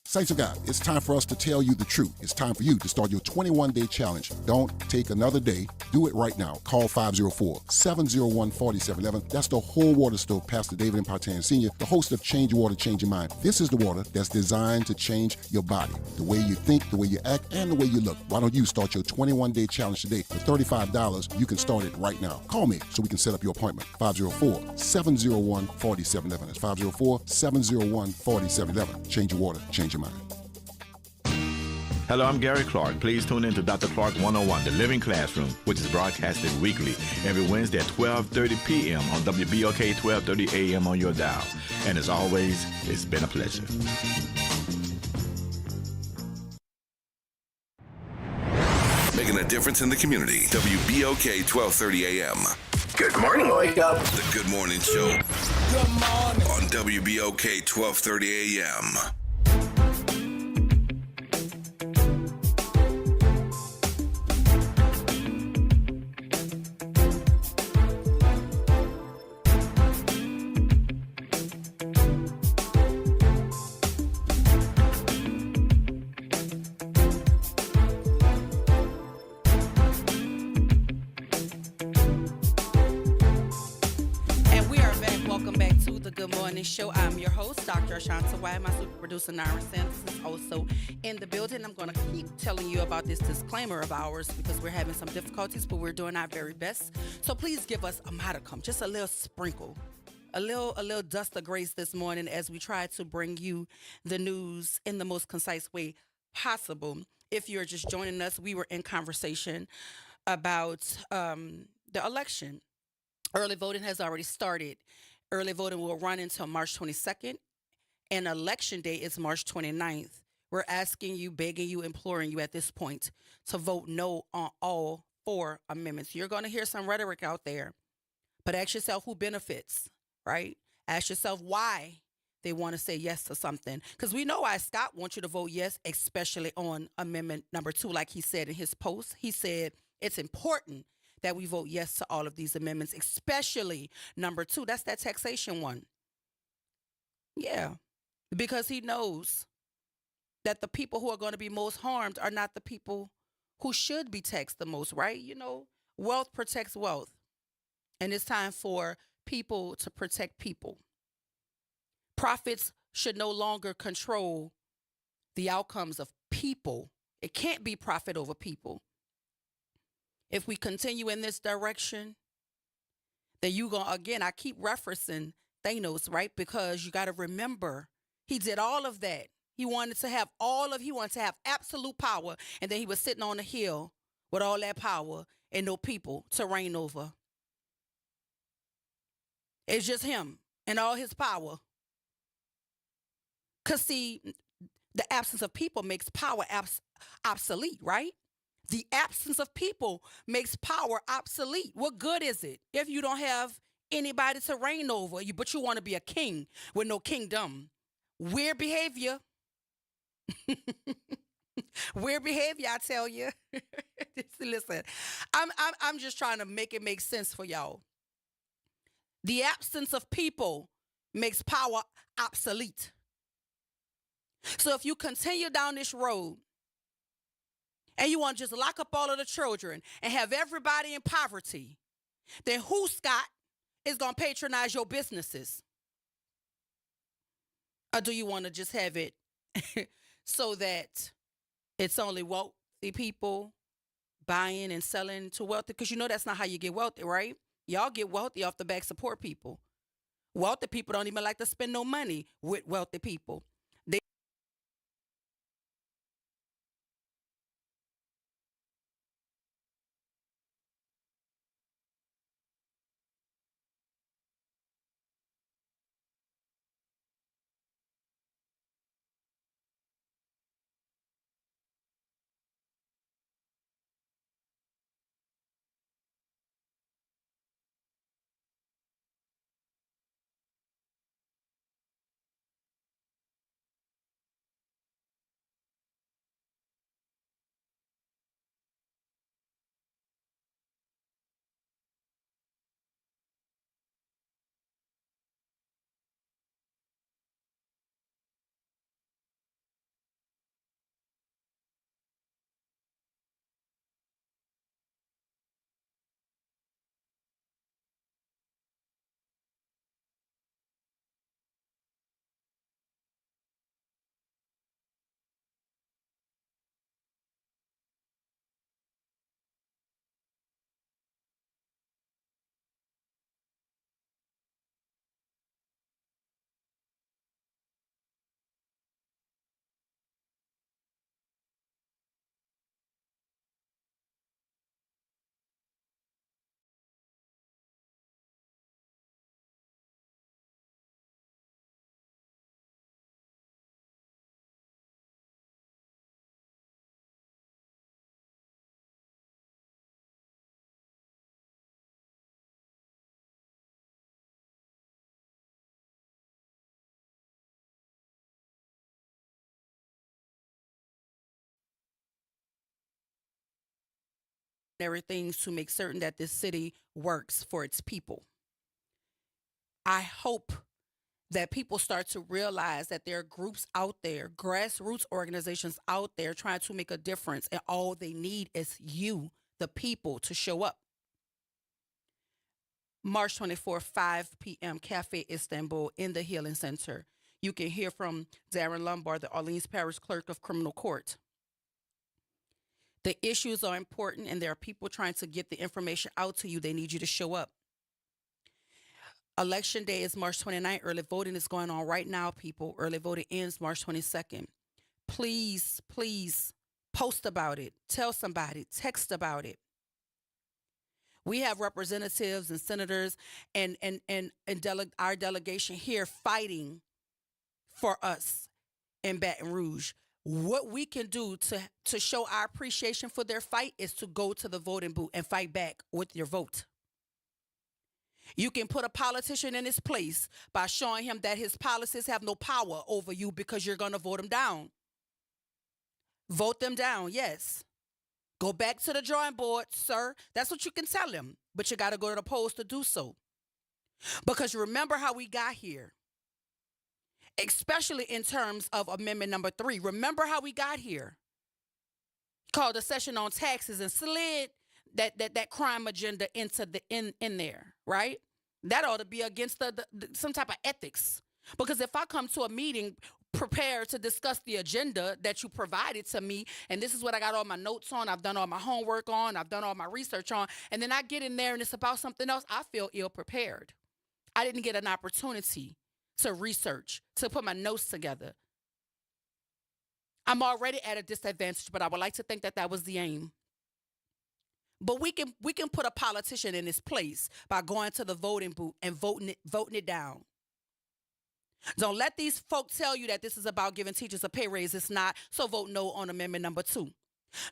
Saints of God, it's time for us to tell you the truth. It's time for you to start your 21-day challenge. Don't take another day. Do it right now. Call 504-701-4711. That's the Whole Water Stove, Pastor David Impartian Sr., the host of Change Your Water, Change Your Mind. This is the water that's designed to change your body, the way you think, the way you act, and the way you look. Why don't you start your 21-day challenge today? For $35, you can start it right now. Call me so we can set up your appointment. 504-701-4711. That's 504-701-4711. Change your water, change your mind. Hello, I'm Gary Clark. Please tune in to Dr. Clark 101, The Living Classroom, which is broadcasted weekly every Wednesday at 12:30 p.m. on WBOK 1230 a.m. on your dial. And as always, it's been a pleasure. Making a difference in the community. WBOK 1230 a.m. Good morning, Wake Up. The Good Morning Show. Good morning. On WBOK 1230 a.m. Show. I'm your host, Dr. Ashanta White. My super producer, Nara Sanders, is also in the building. I'm going to keep telling you about this disclaimer of ours because we're having some difficulties, but we're doing our very best. So please give us a modicum, just a little sprinkle, a little dust of grace this morning as we try to bring you the news in the most concise way possible. If you're just joining us, we were in conversation about the election. Early voting has already started. Early voting will run until March 22nd, and Election Day is March 29th. We're asking you, begging you, imploring you at this point to vote no on all 4 amendments. You're going to hear some rhetoric out there, but ask yourself who benefits, right? Ask yourself why they want to say yes to something. Because we know why Scott wants you to vote yes, especially on Amendment number 2, like he said in his post. He said it's important that we vote yes to all of these amendments, especially number 2. That's that taxation one. Yeah, because he knows that the people who are going to be most harmed are not the people who should be taxed the most, right? You know, wealth protects wealth. And it's time for people to protect people. Profits should no longer control the outcomes of people. It can't be profit over people. If we continue in this direction, then you going to, again, I keep referencing Thanos, right? Because you got to remember, he did all of that. He wanted to have absolute power. And then he was sitting on a hill with all that power and no people to reign over. It's just him and all his power. Because, see, the absence of people makes power obsolete, right? The absence of people makes power obsolete. What good is it if you don't have anybody to reign over you, but you want to be a king with no kingdom? Weird behavior. Weird behavior, I tell you. Listen, I'm just trying to make it make sense for y'all. The absence of people makes power obsolete. So if you continue down this road and you want to just lock up all of the children and have everybody in poverty, then who, Scott, is going to patronize your businesses? Or do you want to just have it so that it's only wealthy people buying and selling to wealthy? Because you know that's not how you get wealthy, right? Y'all get wealthy off the back of poor people. Wealthy people don't even like to spend no money with wealthy people. Things to make certain that this city works for its people. I hope that people start to realize that there are groups out there, grassroots organizations out there trying to make a difference, and all they need is you, the people, to show up. March 24, 5 p.m., Cafe Istanbul in the Healing Center. You can hear from Darren Lombard, the Orleans Parish Clerk of Criminal Court. The issues are important, and there are people trying to get the information out to you. They need you to show up. Election day is March 29th. Early voting is going on right now, people. Early voting ends March 22nd. Please, please post about it. Tell somebody. Text about it. We have representatives and senators and our delegation here fighting for us in Baton Rouge. What we can do to show our appreciation for their fight is to go to the voting booth and fight back with your vote. You can put a politician in his place by showing him that his policies have no power over you because you're going to vote them down. Vote them down, yes. Go back to the drawing board, sir. That's what you can tell him. But you got to go to the polls to do so. Because remember how we got here. Especially in terms of Amendment number 3. Remember how we got here. Called a session on taxes and slid that crime agenda into the in there, right? That ought to be against some type of ethics. Because if I come to a meeting prepared to discuss the agenda that you provided to me. And this is what I got all my notes on. I've done all my homework on. I've done all my research on. And then I get in there and it's about something else. I feel ill prepared. I didn't get an opportunity to research, to put my notes together. I'm already at a disadvantage, but I would like to think that that was the aim. But we can put a politician in his place by going to the voting booth and voting it down. Don't let these folks tell you that this is about giving teachers a pay raise. It's not. So vote no on amendment number 2.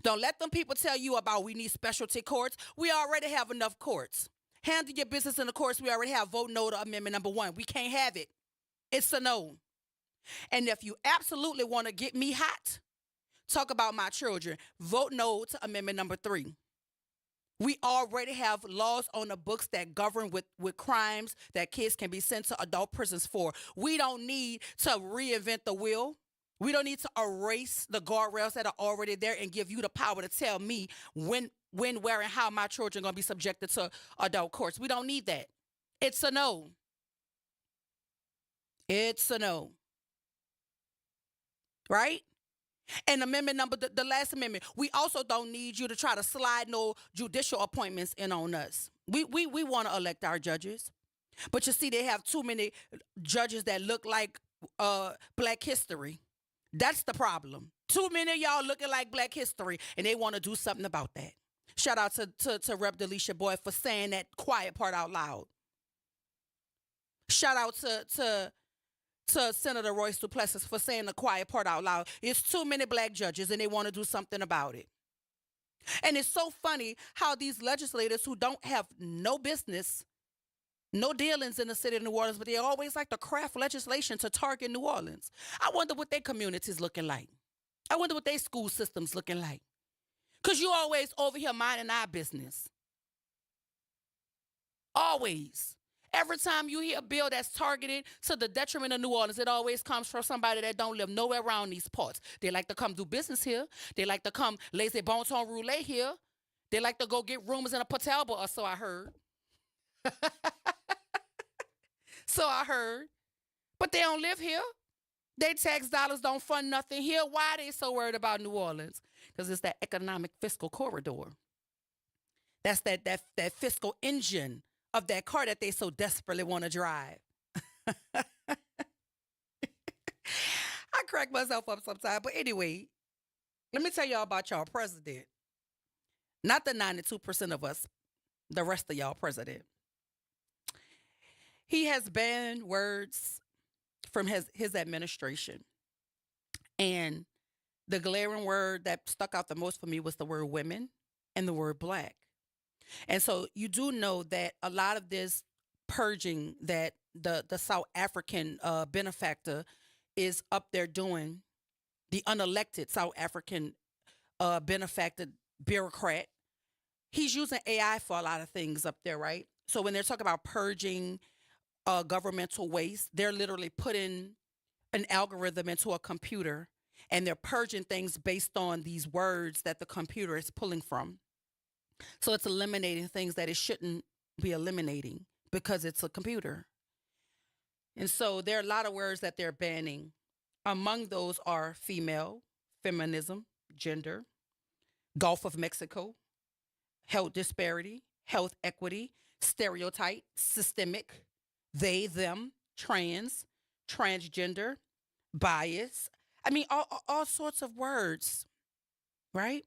Don't let them people tell you about we need specialty courts. We already have enough courts. Handle your business in the courts. We already have. Vote no to amendment number 1. We can't have it. It's a no. And if you absolutely want to get me hot, talk about my children, vote no to amendment number 3. We already have laws on the books that govern with crimes that kids can be sent to adult prisons for. We don't need to reinvent the wheel. We don't need to erase the guardrails that are already there and give you the power to tell me when, where, and how my children are going to be subjected to adult courts. We don't need that. It's a no. It's a no. Right? And amendment number, the last amendment, we also don't need you to try to slide no judicial appointments in on us. We want to elect our judges. But you see, they have too many judges that look like Black history. That's the problem. Too many of y'all looking like Black history, and they want to do something about that. Shout out to Rep. Delisha Boyd for saying that quiet part out loud. Shout out to Senator Royce Duplessis for saying the quiet part out loud. It's too many Black judges and they want to do something about it. And it's so funny how these legislators who don't have no business, no dealings in the city of New Orleans, but they always like to craft legislation to target New Orleans. I wonder what their community's looking like. I wonder what their school system's looking like. Because you always over here minding our business. Always. Every time you hear a bill that's targeted to the detriment of New Orleans, it always comes from somebody that don't live nowhere around these parts. They like to come do business here. They like to come lazy bon ton roulette here. They like to go get rooms in a Patel bar, or so I heard. So I heard. But they don't live here. They tax dollars don't fund nothing here. Why are they so worried about New Orleans? Because it's that economic fiscal corridor. That's that fiscal engine of that car that they so desperately want to drive. I crack myself up sometimes. But anyway, let me tell y'all about y'all president. Not the 92% of us, the rest of y'all president. He has banned words from his administration. And the glaring word that stuck out the most for me was the word women and the word Black. And so you do know that a lot of this purging that the South African benefactor is up there doing, the unelected South African benefactor bureaucrat, he's using AI for a lot of things up there, right? So when they're talking about purging governmental waste, they're literally putting an algorithm into a computer and they're purging things based on these words that the computer is pulling from. So it's eliminating things that it shouldn't be eliminating because it's a computer. And so there are a lot of words that they're banning. Among those are female, feminism, gender, Gulf of Mexico, health disparity, health equity, stereotype, systemic, they, them, trans, transgender, bias. I mean, all sorts of words, right?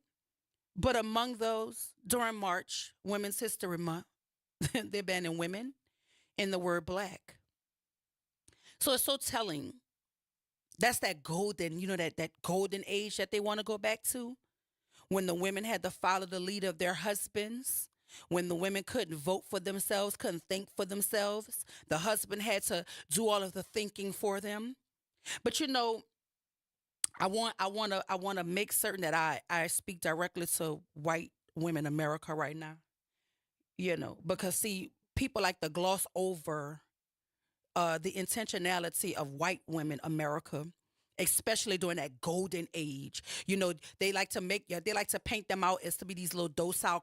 But among those, during March, Women's History Month, they're banning women and the word Black. So it's so telling. That's that golden, that golden age that they want to go back to, when the women had to follow the lead of their husbands, when the women couldn't vote for themselves, couldn't think for themselves. The husband had to do all of the thinking for them. But I want to make certain that I speak directly to white women America right now. Because see, people like to gloss over the intentionality of white women America, especially during that golden age. They like to paint them out as to be these little docile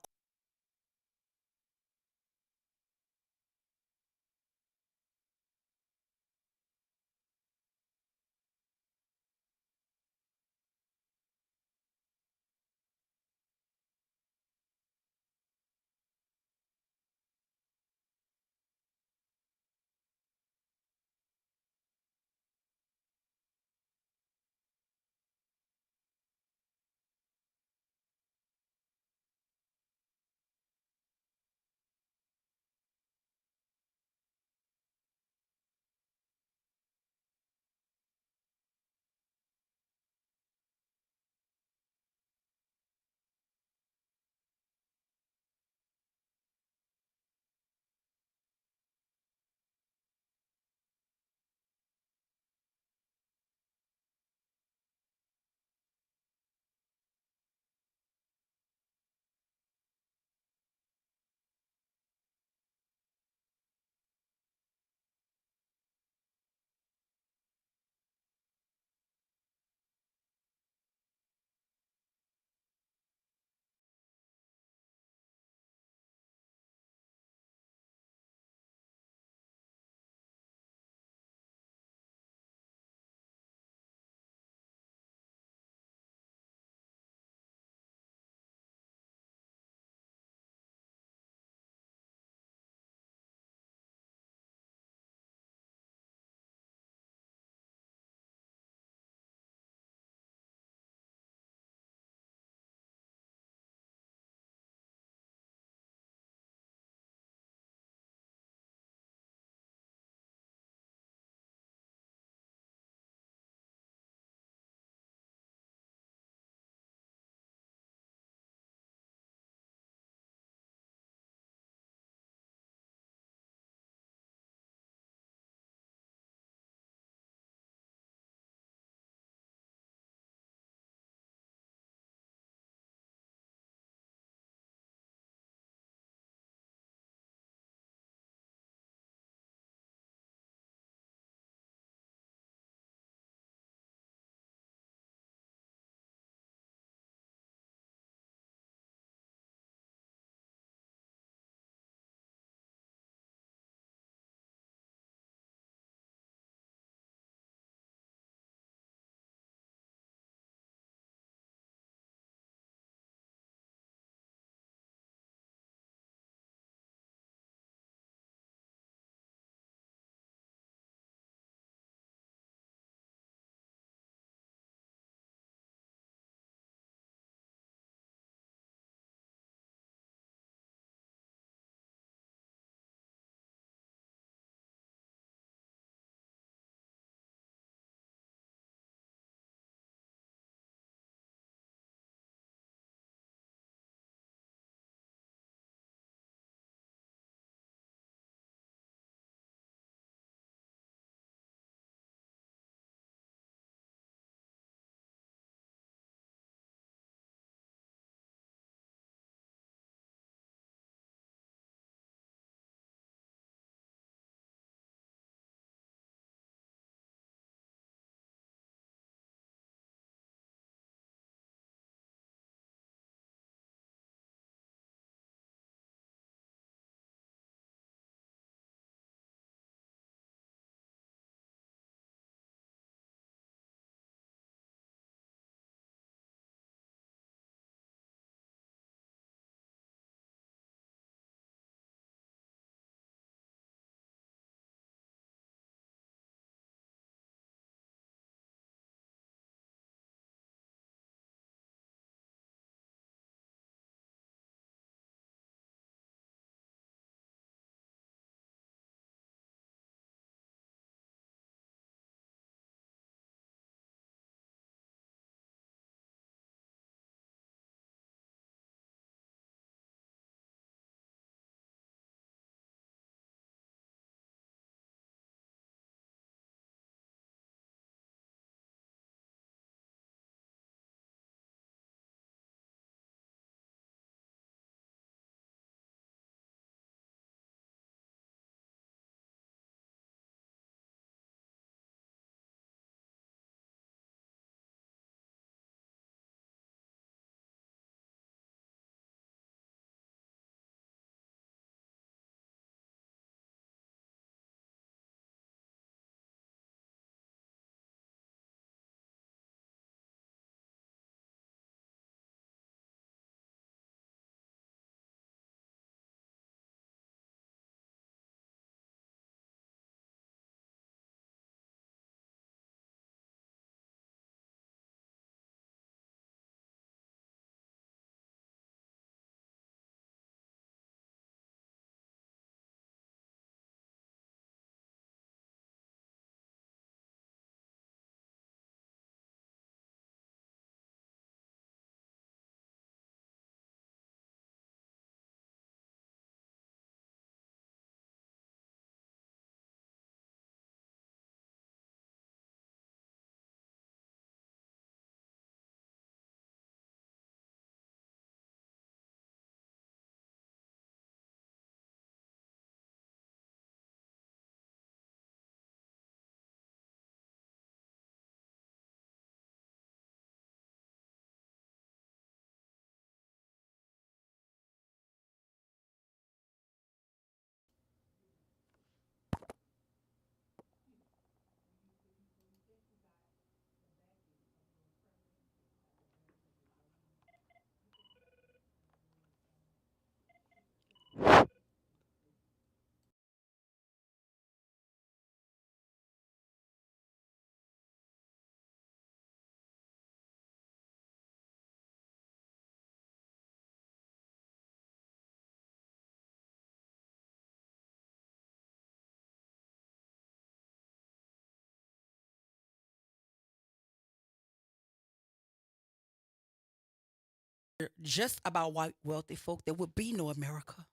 just about white wealthy folk, there would be no America.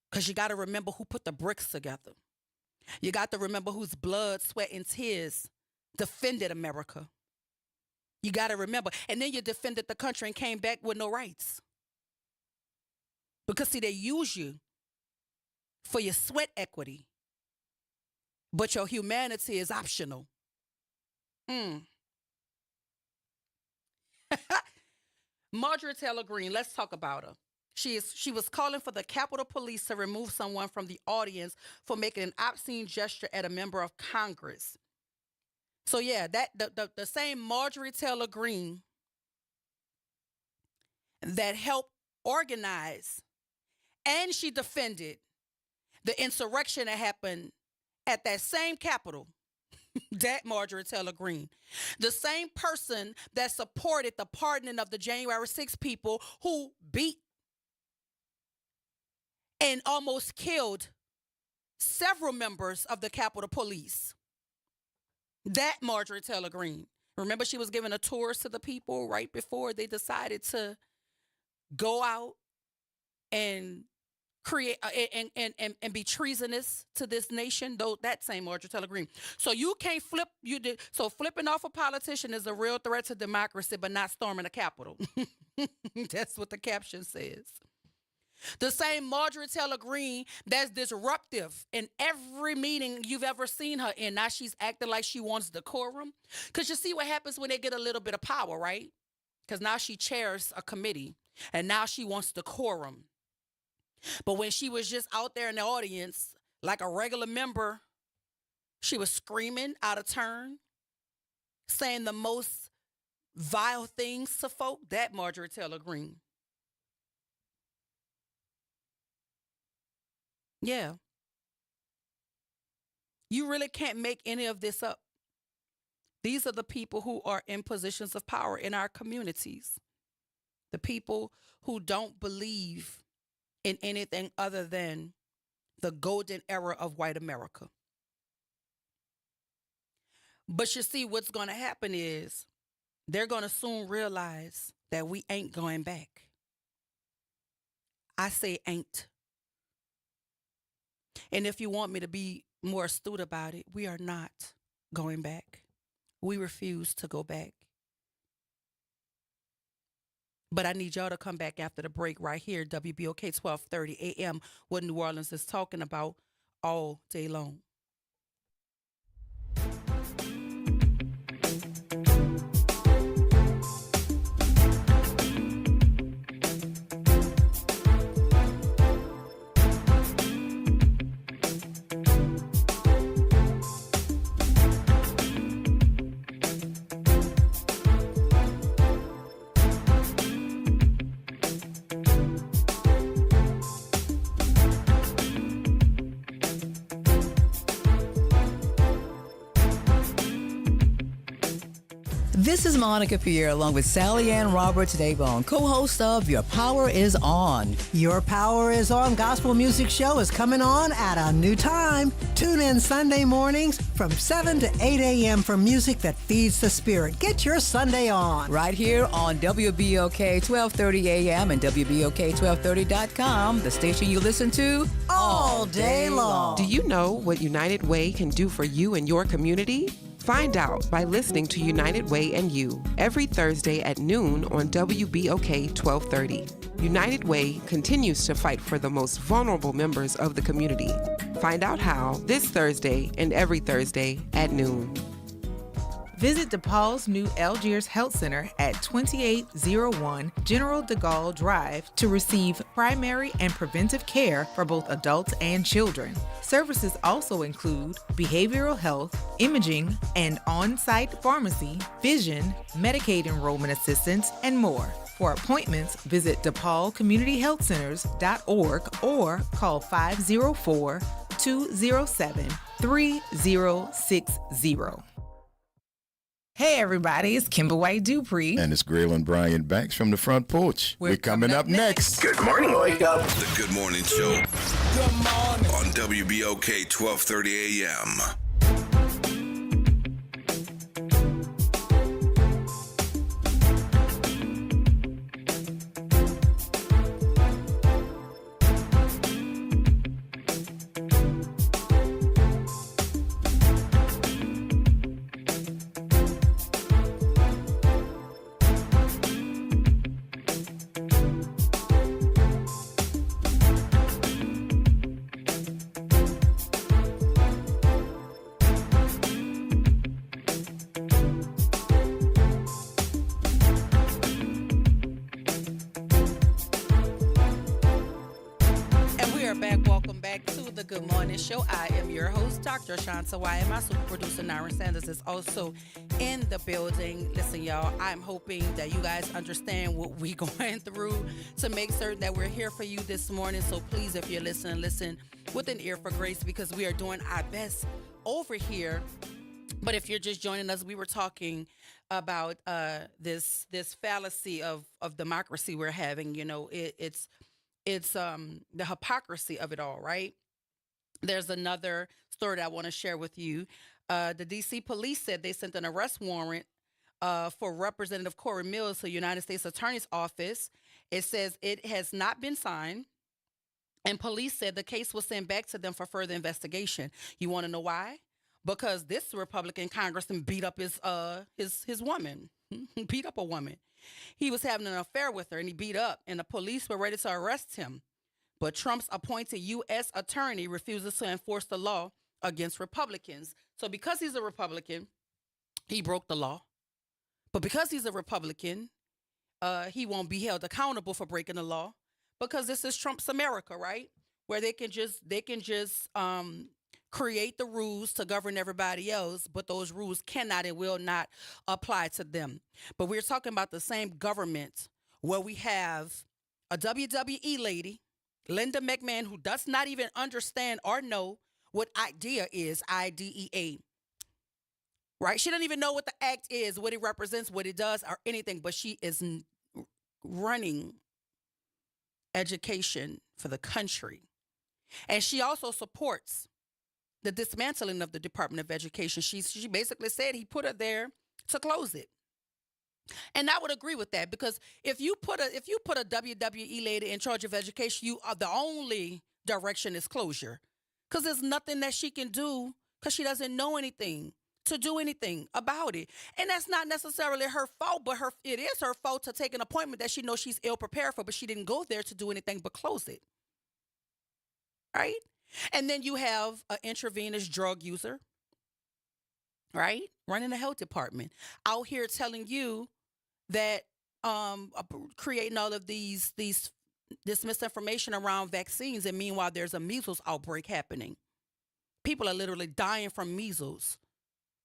Because you got to remember who put the bricks together. You got to remember whose blood, sweat, and tears defended America. You got to remember. And then you defended the country and came back with no rights. Because, see, they use you for your sweat equity, but your humanity is optional. Marjorie Taylor Greene, let's talk about her. She was calling for the Capitol Police to remove someone from the audience for making an obscene gesture at a member of Congress. So yeah, that the same Marjorie Taylor Greene that helped organize and she defended the insurrection that happened at that same Capitol. That Marjorie Taylor Greene, the same person that supported the pardoning of the January 6 people who beat and almost killed several members of the Capitol Police. That Marjorie Taylor Greene. Remember, she was giving a tour to the people right before they decided to go out and create and be treasonous to this nation. Though that same Marjorie Taylor Greene. So you can't flip. So flipping off a politician is a real threat to democracy, but not storming the Capitol. That's what the caption says. The same Marjorie Taylor Greene that's disruptive in every meeting you've ever seen her in. Now she's acting like she wants decorum. Because you see what happens when they get a little bit of power, right? Because now she chairs a committee and now she wants decorum. But when she was just out there in the audience, like a regular member, she was screaming out of turn, saying the most vile things to folk. That Marjorie Taylor Greene. Yeah. You really can't make any of this up. These are the people who are in positions of power in our communities. The people who don't believe in anything other than the golden era of white America. But you see, what's going to happen is they're going to soon realize that we ain't going back. I say ain't. And if you want me to be more astute about it, we are not going back. We refuse to go back. But I need y'all to come back after the break right here, WBOK 1230 AM, what New Orleans is talking about all day long. This is Monica Pierre along with Sally Ann Roberts Daybone, co-host of Your Power is On. Your Power is On gospel music show is coming on at a new time. Tune in Sunday mornings from 7 to 8 a.m. for music that feeds the spirit. Get your Sunday on. Right here on WBOK 1230 AM and WBOK1230.com, the station you listen to all day long. Do you know what United Way can do for you and your community? Find out by listening to United Way and You every Thursday at noon on WBOK 1230. United Way continues to fight for the most vulnerable members of the community. Find out how this Thursday and every Thursday at noon. Visit DePaul's new Algiers Health Center at 2801 General de Gaulle Drive to receive primary and preventive care for both adults and children. Services also include behavioral health, imaging, and on-site pharmacy, vision, Medicaid enrollment assistance, and more. For appointments, visit DePaulCommunityHealthCenters.org or call 504-207-3060. Hey everybody, it's Kimber White Dupree. And it's Graylin Brian Banks from the front porch. We're coming up next. Good morning, Wake Up. The Good Morning Show. Good morning. On WBOK 1230 AM. Morning Show. I am your host, Dr. Shanta Y, and my super producer, Naren Sanders, is also in the building. Listen, y'all, I'm hoping that you guys understand what we're going through to make certain that we're here for you this morning. So please, if you're listening, listen with an ear for grace, because we are doing our best over here. But if you're just joining us, we were talking about this fallacy of democracy we're having. You know, it's the hypocrisy of it all, right? There's another story that I want to share with you. The D.C. police said they sent an arrest warrant for Representative Corey Mills to the United States Attorney's Office. It says it has not been signed, and police said the case was sent back to them for further investigation. You want to know why? Because this Republican congressman beat up his woman. Beat up a woman. He was having an affair with her, and he beat up, and the police were ready to arrest him. But Trump's appointed U.S. attorney refuses to enforce the law against Republicans. So because he's a Republican, he broke the law. But because he's a Republican, he won't be held accountable for breaking the law, because this is Trump's America, right? Where they can just create the rules to govern everybody else, but those rules cannot and will not apply to them. But we're talking about the same government where we have a WWE lady, Linda McMahon, who does not even understand or know what IDEA is, IDEA, right? She doesn't even know what the act is, what it represents, what it does, or anything, but she is running education for the country. And she also supports the dismantling of the Department of Education. She basically said he put her there to close it. And I would agree with that, because if you put a WWE lady in charge of education, you are the only direction is closure, because there's nothing that she can do, because she doesn't know anything to do anything about it. And that's not necessarily her fault, but it is her fault to take an appointment that she knows she's ill prepared for, but she didn't go there to do anything but close it. Right? And then you have an intravenous drug user, right, running the health department, out here telling you that creating all of this misinformation around vaccines, and meanwhile there's a measles outbreak happening. People are literally dying from measles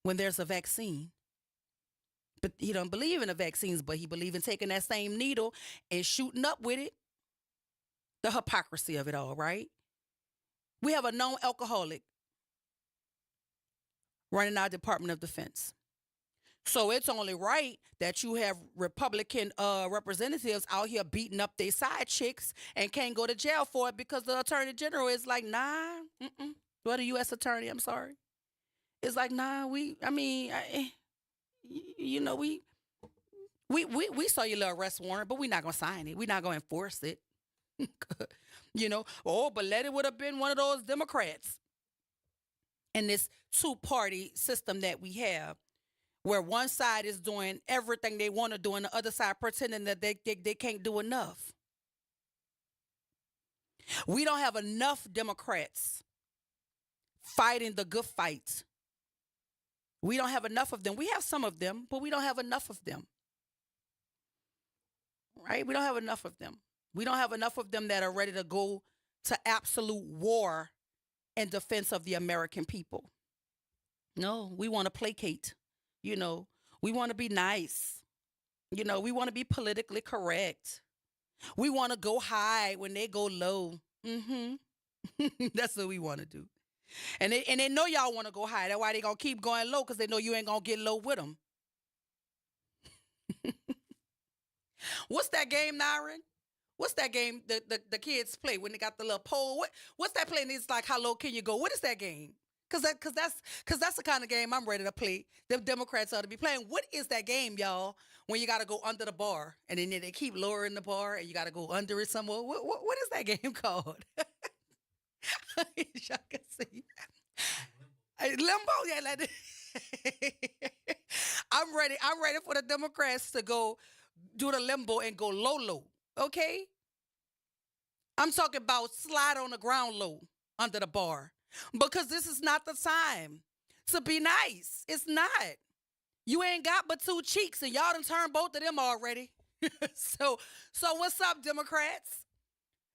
when there's a vaccine. But he don't believe in the vaccines, but he believes in taking that same needle and shooting up with it. The hypocrisy of it all, right? We have a known alcoholic running our Department of Defense. So it's only right that you have Republican representatives out here beating up their side chicks and can't go to jail for it, because the Attorney General is like, nah, well, the U.S. Attorney, I'm sorry. It's like, nah, we saw your little arrest warrant, but we're not going to sign it. We're not going to enforce it. But it would have been one of those Democrats. And this two-party system that we have, where one side is doing everything they want to do and the other side pretending that they can't do enough. We don't have enough Democrats fighting the good fight. We don't have enough of them. We have some of them, but we don't have enough of them. Right? We don't have enough of them. We don't have enough of them that are ready to go to absolute war in defense of the American people. No, we want to placate. We want to be nice. We want to be politically correct. We want to go high when they go low. That's what we want to do. And they know y'all want to go high. That's why they going to keep going low, because they know you ain't going to get low with them. What's that game, Naren? What's that game the kids play when they got the little pole? What's that playing? It's like, how low can you go? What is that game? Cause that's the kind of game I'm ready to play. The Democrats ought to be playing. What is that game, y'all? When you got to go under the bar, and then they keep lowering the bar, and you got to go under it somewhere. What is that game called? Y'all can see. Limbo, yeah. I'm ready for the Democrats to go do the limbo and go low. Okay? I'm talking about slide on the ground low under the bar, because this is not the time to be nice. It's not. You ain't got but two cheeks, and y'all done turned both of them already. So what's up, Democrats?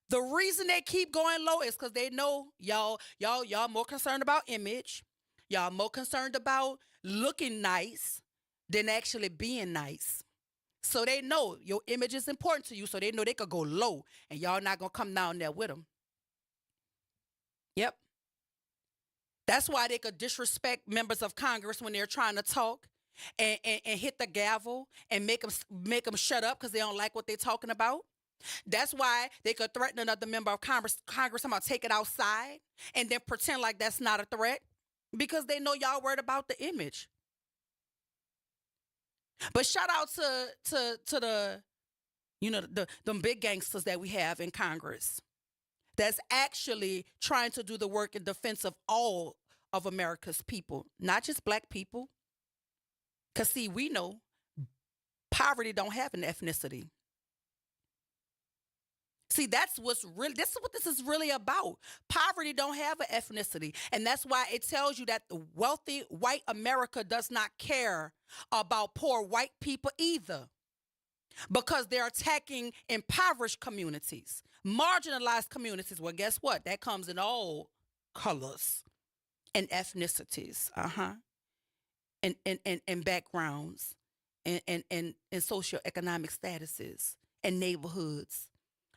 The reason they keep going low is because they know y'all more concerned about image. Y'all more concerned about looking nice than actually being nice. So they know your image is important to you. So they know they could go low and y'all not going to come down there with them. Yep. That's why they could disrespect members of Congress when they're trying to talk and hit the gavel and make them shut up because they don't like what they're talking about. That's why they could threaten another member of Congress about take it outside and then pretend like that's not a threat because they know y'all worried about the image. But shout out to the, them big gangsters that we have in Congress that's actually trying to do the work in defense of all of America's people, not just black people. Because, see, we know poverty don't have an ethnicity. See, this is what this is really about. Poverty don't have an ethnicity. And that's why it tells you that the wealthy white America does not care about poor white people either. Because they're attacking impoverished communities, marginalized communities. Well, guess what? That comes in all colors and ethnicities. And backgrounds and socioeconomic statuses and neighborhoods.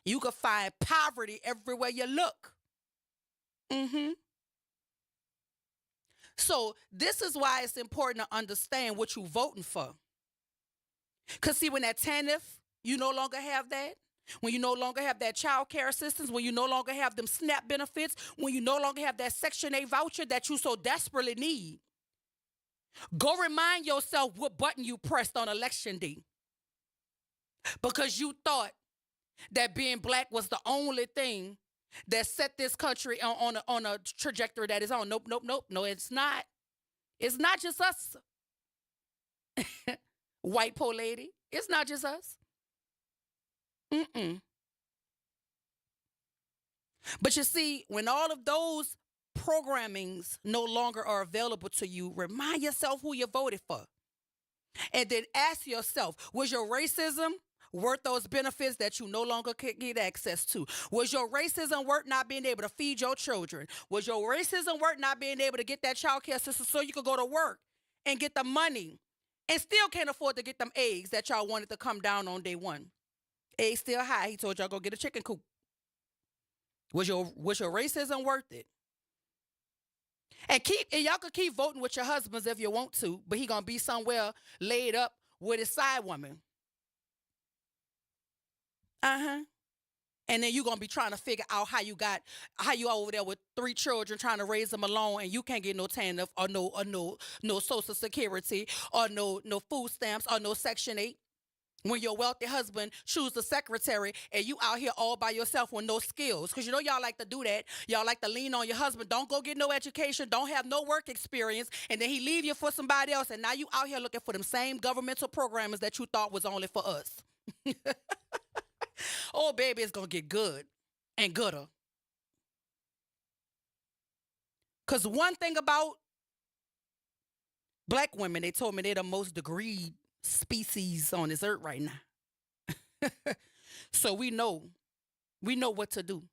You can find poverty everywhere you look. So this is why it's important to understand what you're voting for. Because see, when that TANF, you no longer have that. When you no longer have that child care assistance, when you no longer have them SNAP benefits, when you no longer have that Section 8 voucher that you so desperately need, go remind yourself what button you pressed on election day. Because you thought that being black was the only thing that set this country on a trajectory that is on. Nope. No, it's not. It's not just us. White poor lady. It's not just us. But you see, when all of those programmings no longer are available to you, remind yourself who you voted for. And then ask yourself, was your racism worth those benefits that you no longer can get access to? Was your racism worth not being able to feed your children? Was your racism worth not being able to get that child care system so you could go to work and get the money and still can't afford to get them eggs that y'all wanted to come down on day one? Eggs still high. He told y'all go get a chicken coop. Was your racism worth it? And y'all could keep voting with your husbands if you want to, but he gonna be somewhere laid up with his side woman. And then you're going to be trying to figure out how you over there with 3 children trying to raise them alone and you can't get no TANF or no Social Security or no food stamps or no Section 8. When your wealthy husband chooses the secretary and you out here all by yourself with no skills. Because you know y'all like to do that. Y'all like to lean on your husband. Don't go get no education. Don't have no work experience. And then he leave you for somebody else. And now you out here looking for them same governmental programs that you thought was only for us. Oh, baby, it's going to get good and gooder. Because one thing about black women, they told me they're the most degreed species on this earth right now. So we know what to do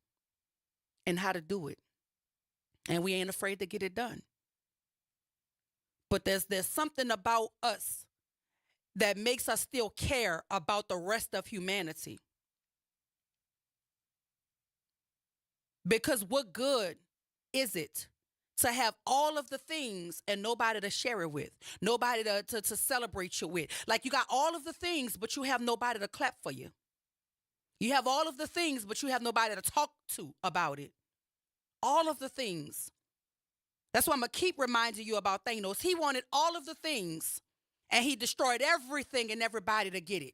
and how to do it. And we ain't afraid to get it done. But there's something about us that makes us still care about the rest of humanity. Because what good is it to have all of the things and nobody to share it with, nobody to celebrate you with? Like you got all of the things, but you have nobody to clap for you. You have all of the things, but you have nobody to talk to about it. All of the things. That's why I'm going to keep reminding you about Thanos. He wanted all of the things, and he destroyed everything and everybody to get it.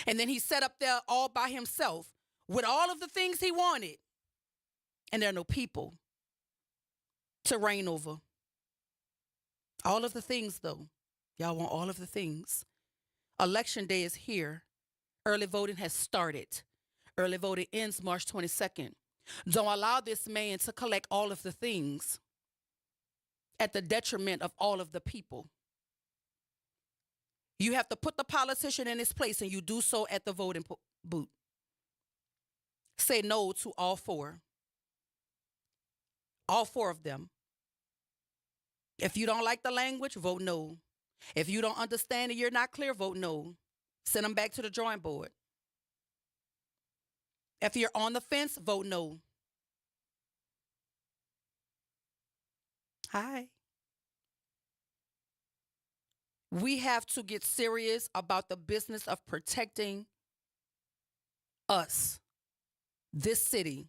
And then he sat up there all by himself with all of the things he wanted. And there are no people to reign over. All of the things, though. Y'all want all of the things. Election day is here. Early voting has started. Early voting ends March 22nd. Don't allow this man to collect all of the things at the detriment of all of the people. You have to put the politician in his place, and you do so at the voting booth. say no to all four. All four of them. If you don't like the language, vote no. If you don't understand and you're not clear, vote no. Send them back to the drawing board. If you're on the fence, vote no. Hi. We have to get serious about the business of protecting us, this city,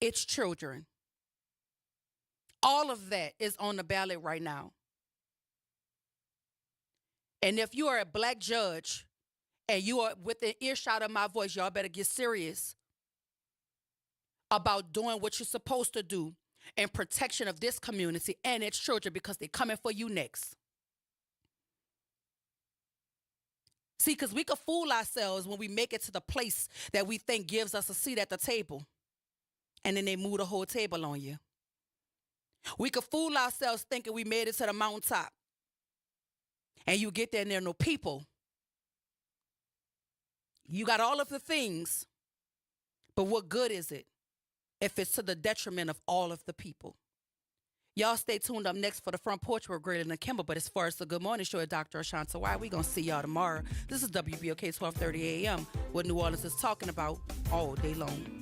its children. All of that is on the ballot right now. And if you are a black judge and you are within earshot of my voice, y'all better get serious about doing what you're supposed to do in protection of this community and its children, because they're coming for you next. See, because we could fool ourselves when we make it to the place that we think gives us a seat at the table, and then they move the whole table on you. We could fool ourselves thinking we made it to the mountaintop, and you get there and there are no people. You got all of the things, but what good is it if it's to the detriment of all of the people? Y'all stay tuned. Up next for the Front Porch with Graylin and Kimber. But as far as the Good Morning Show with Dr. Ashanta Why, we going to see y'all tomorrow. This is WBOK 1230 AM, what New Orleans is talking about all day long.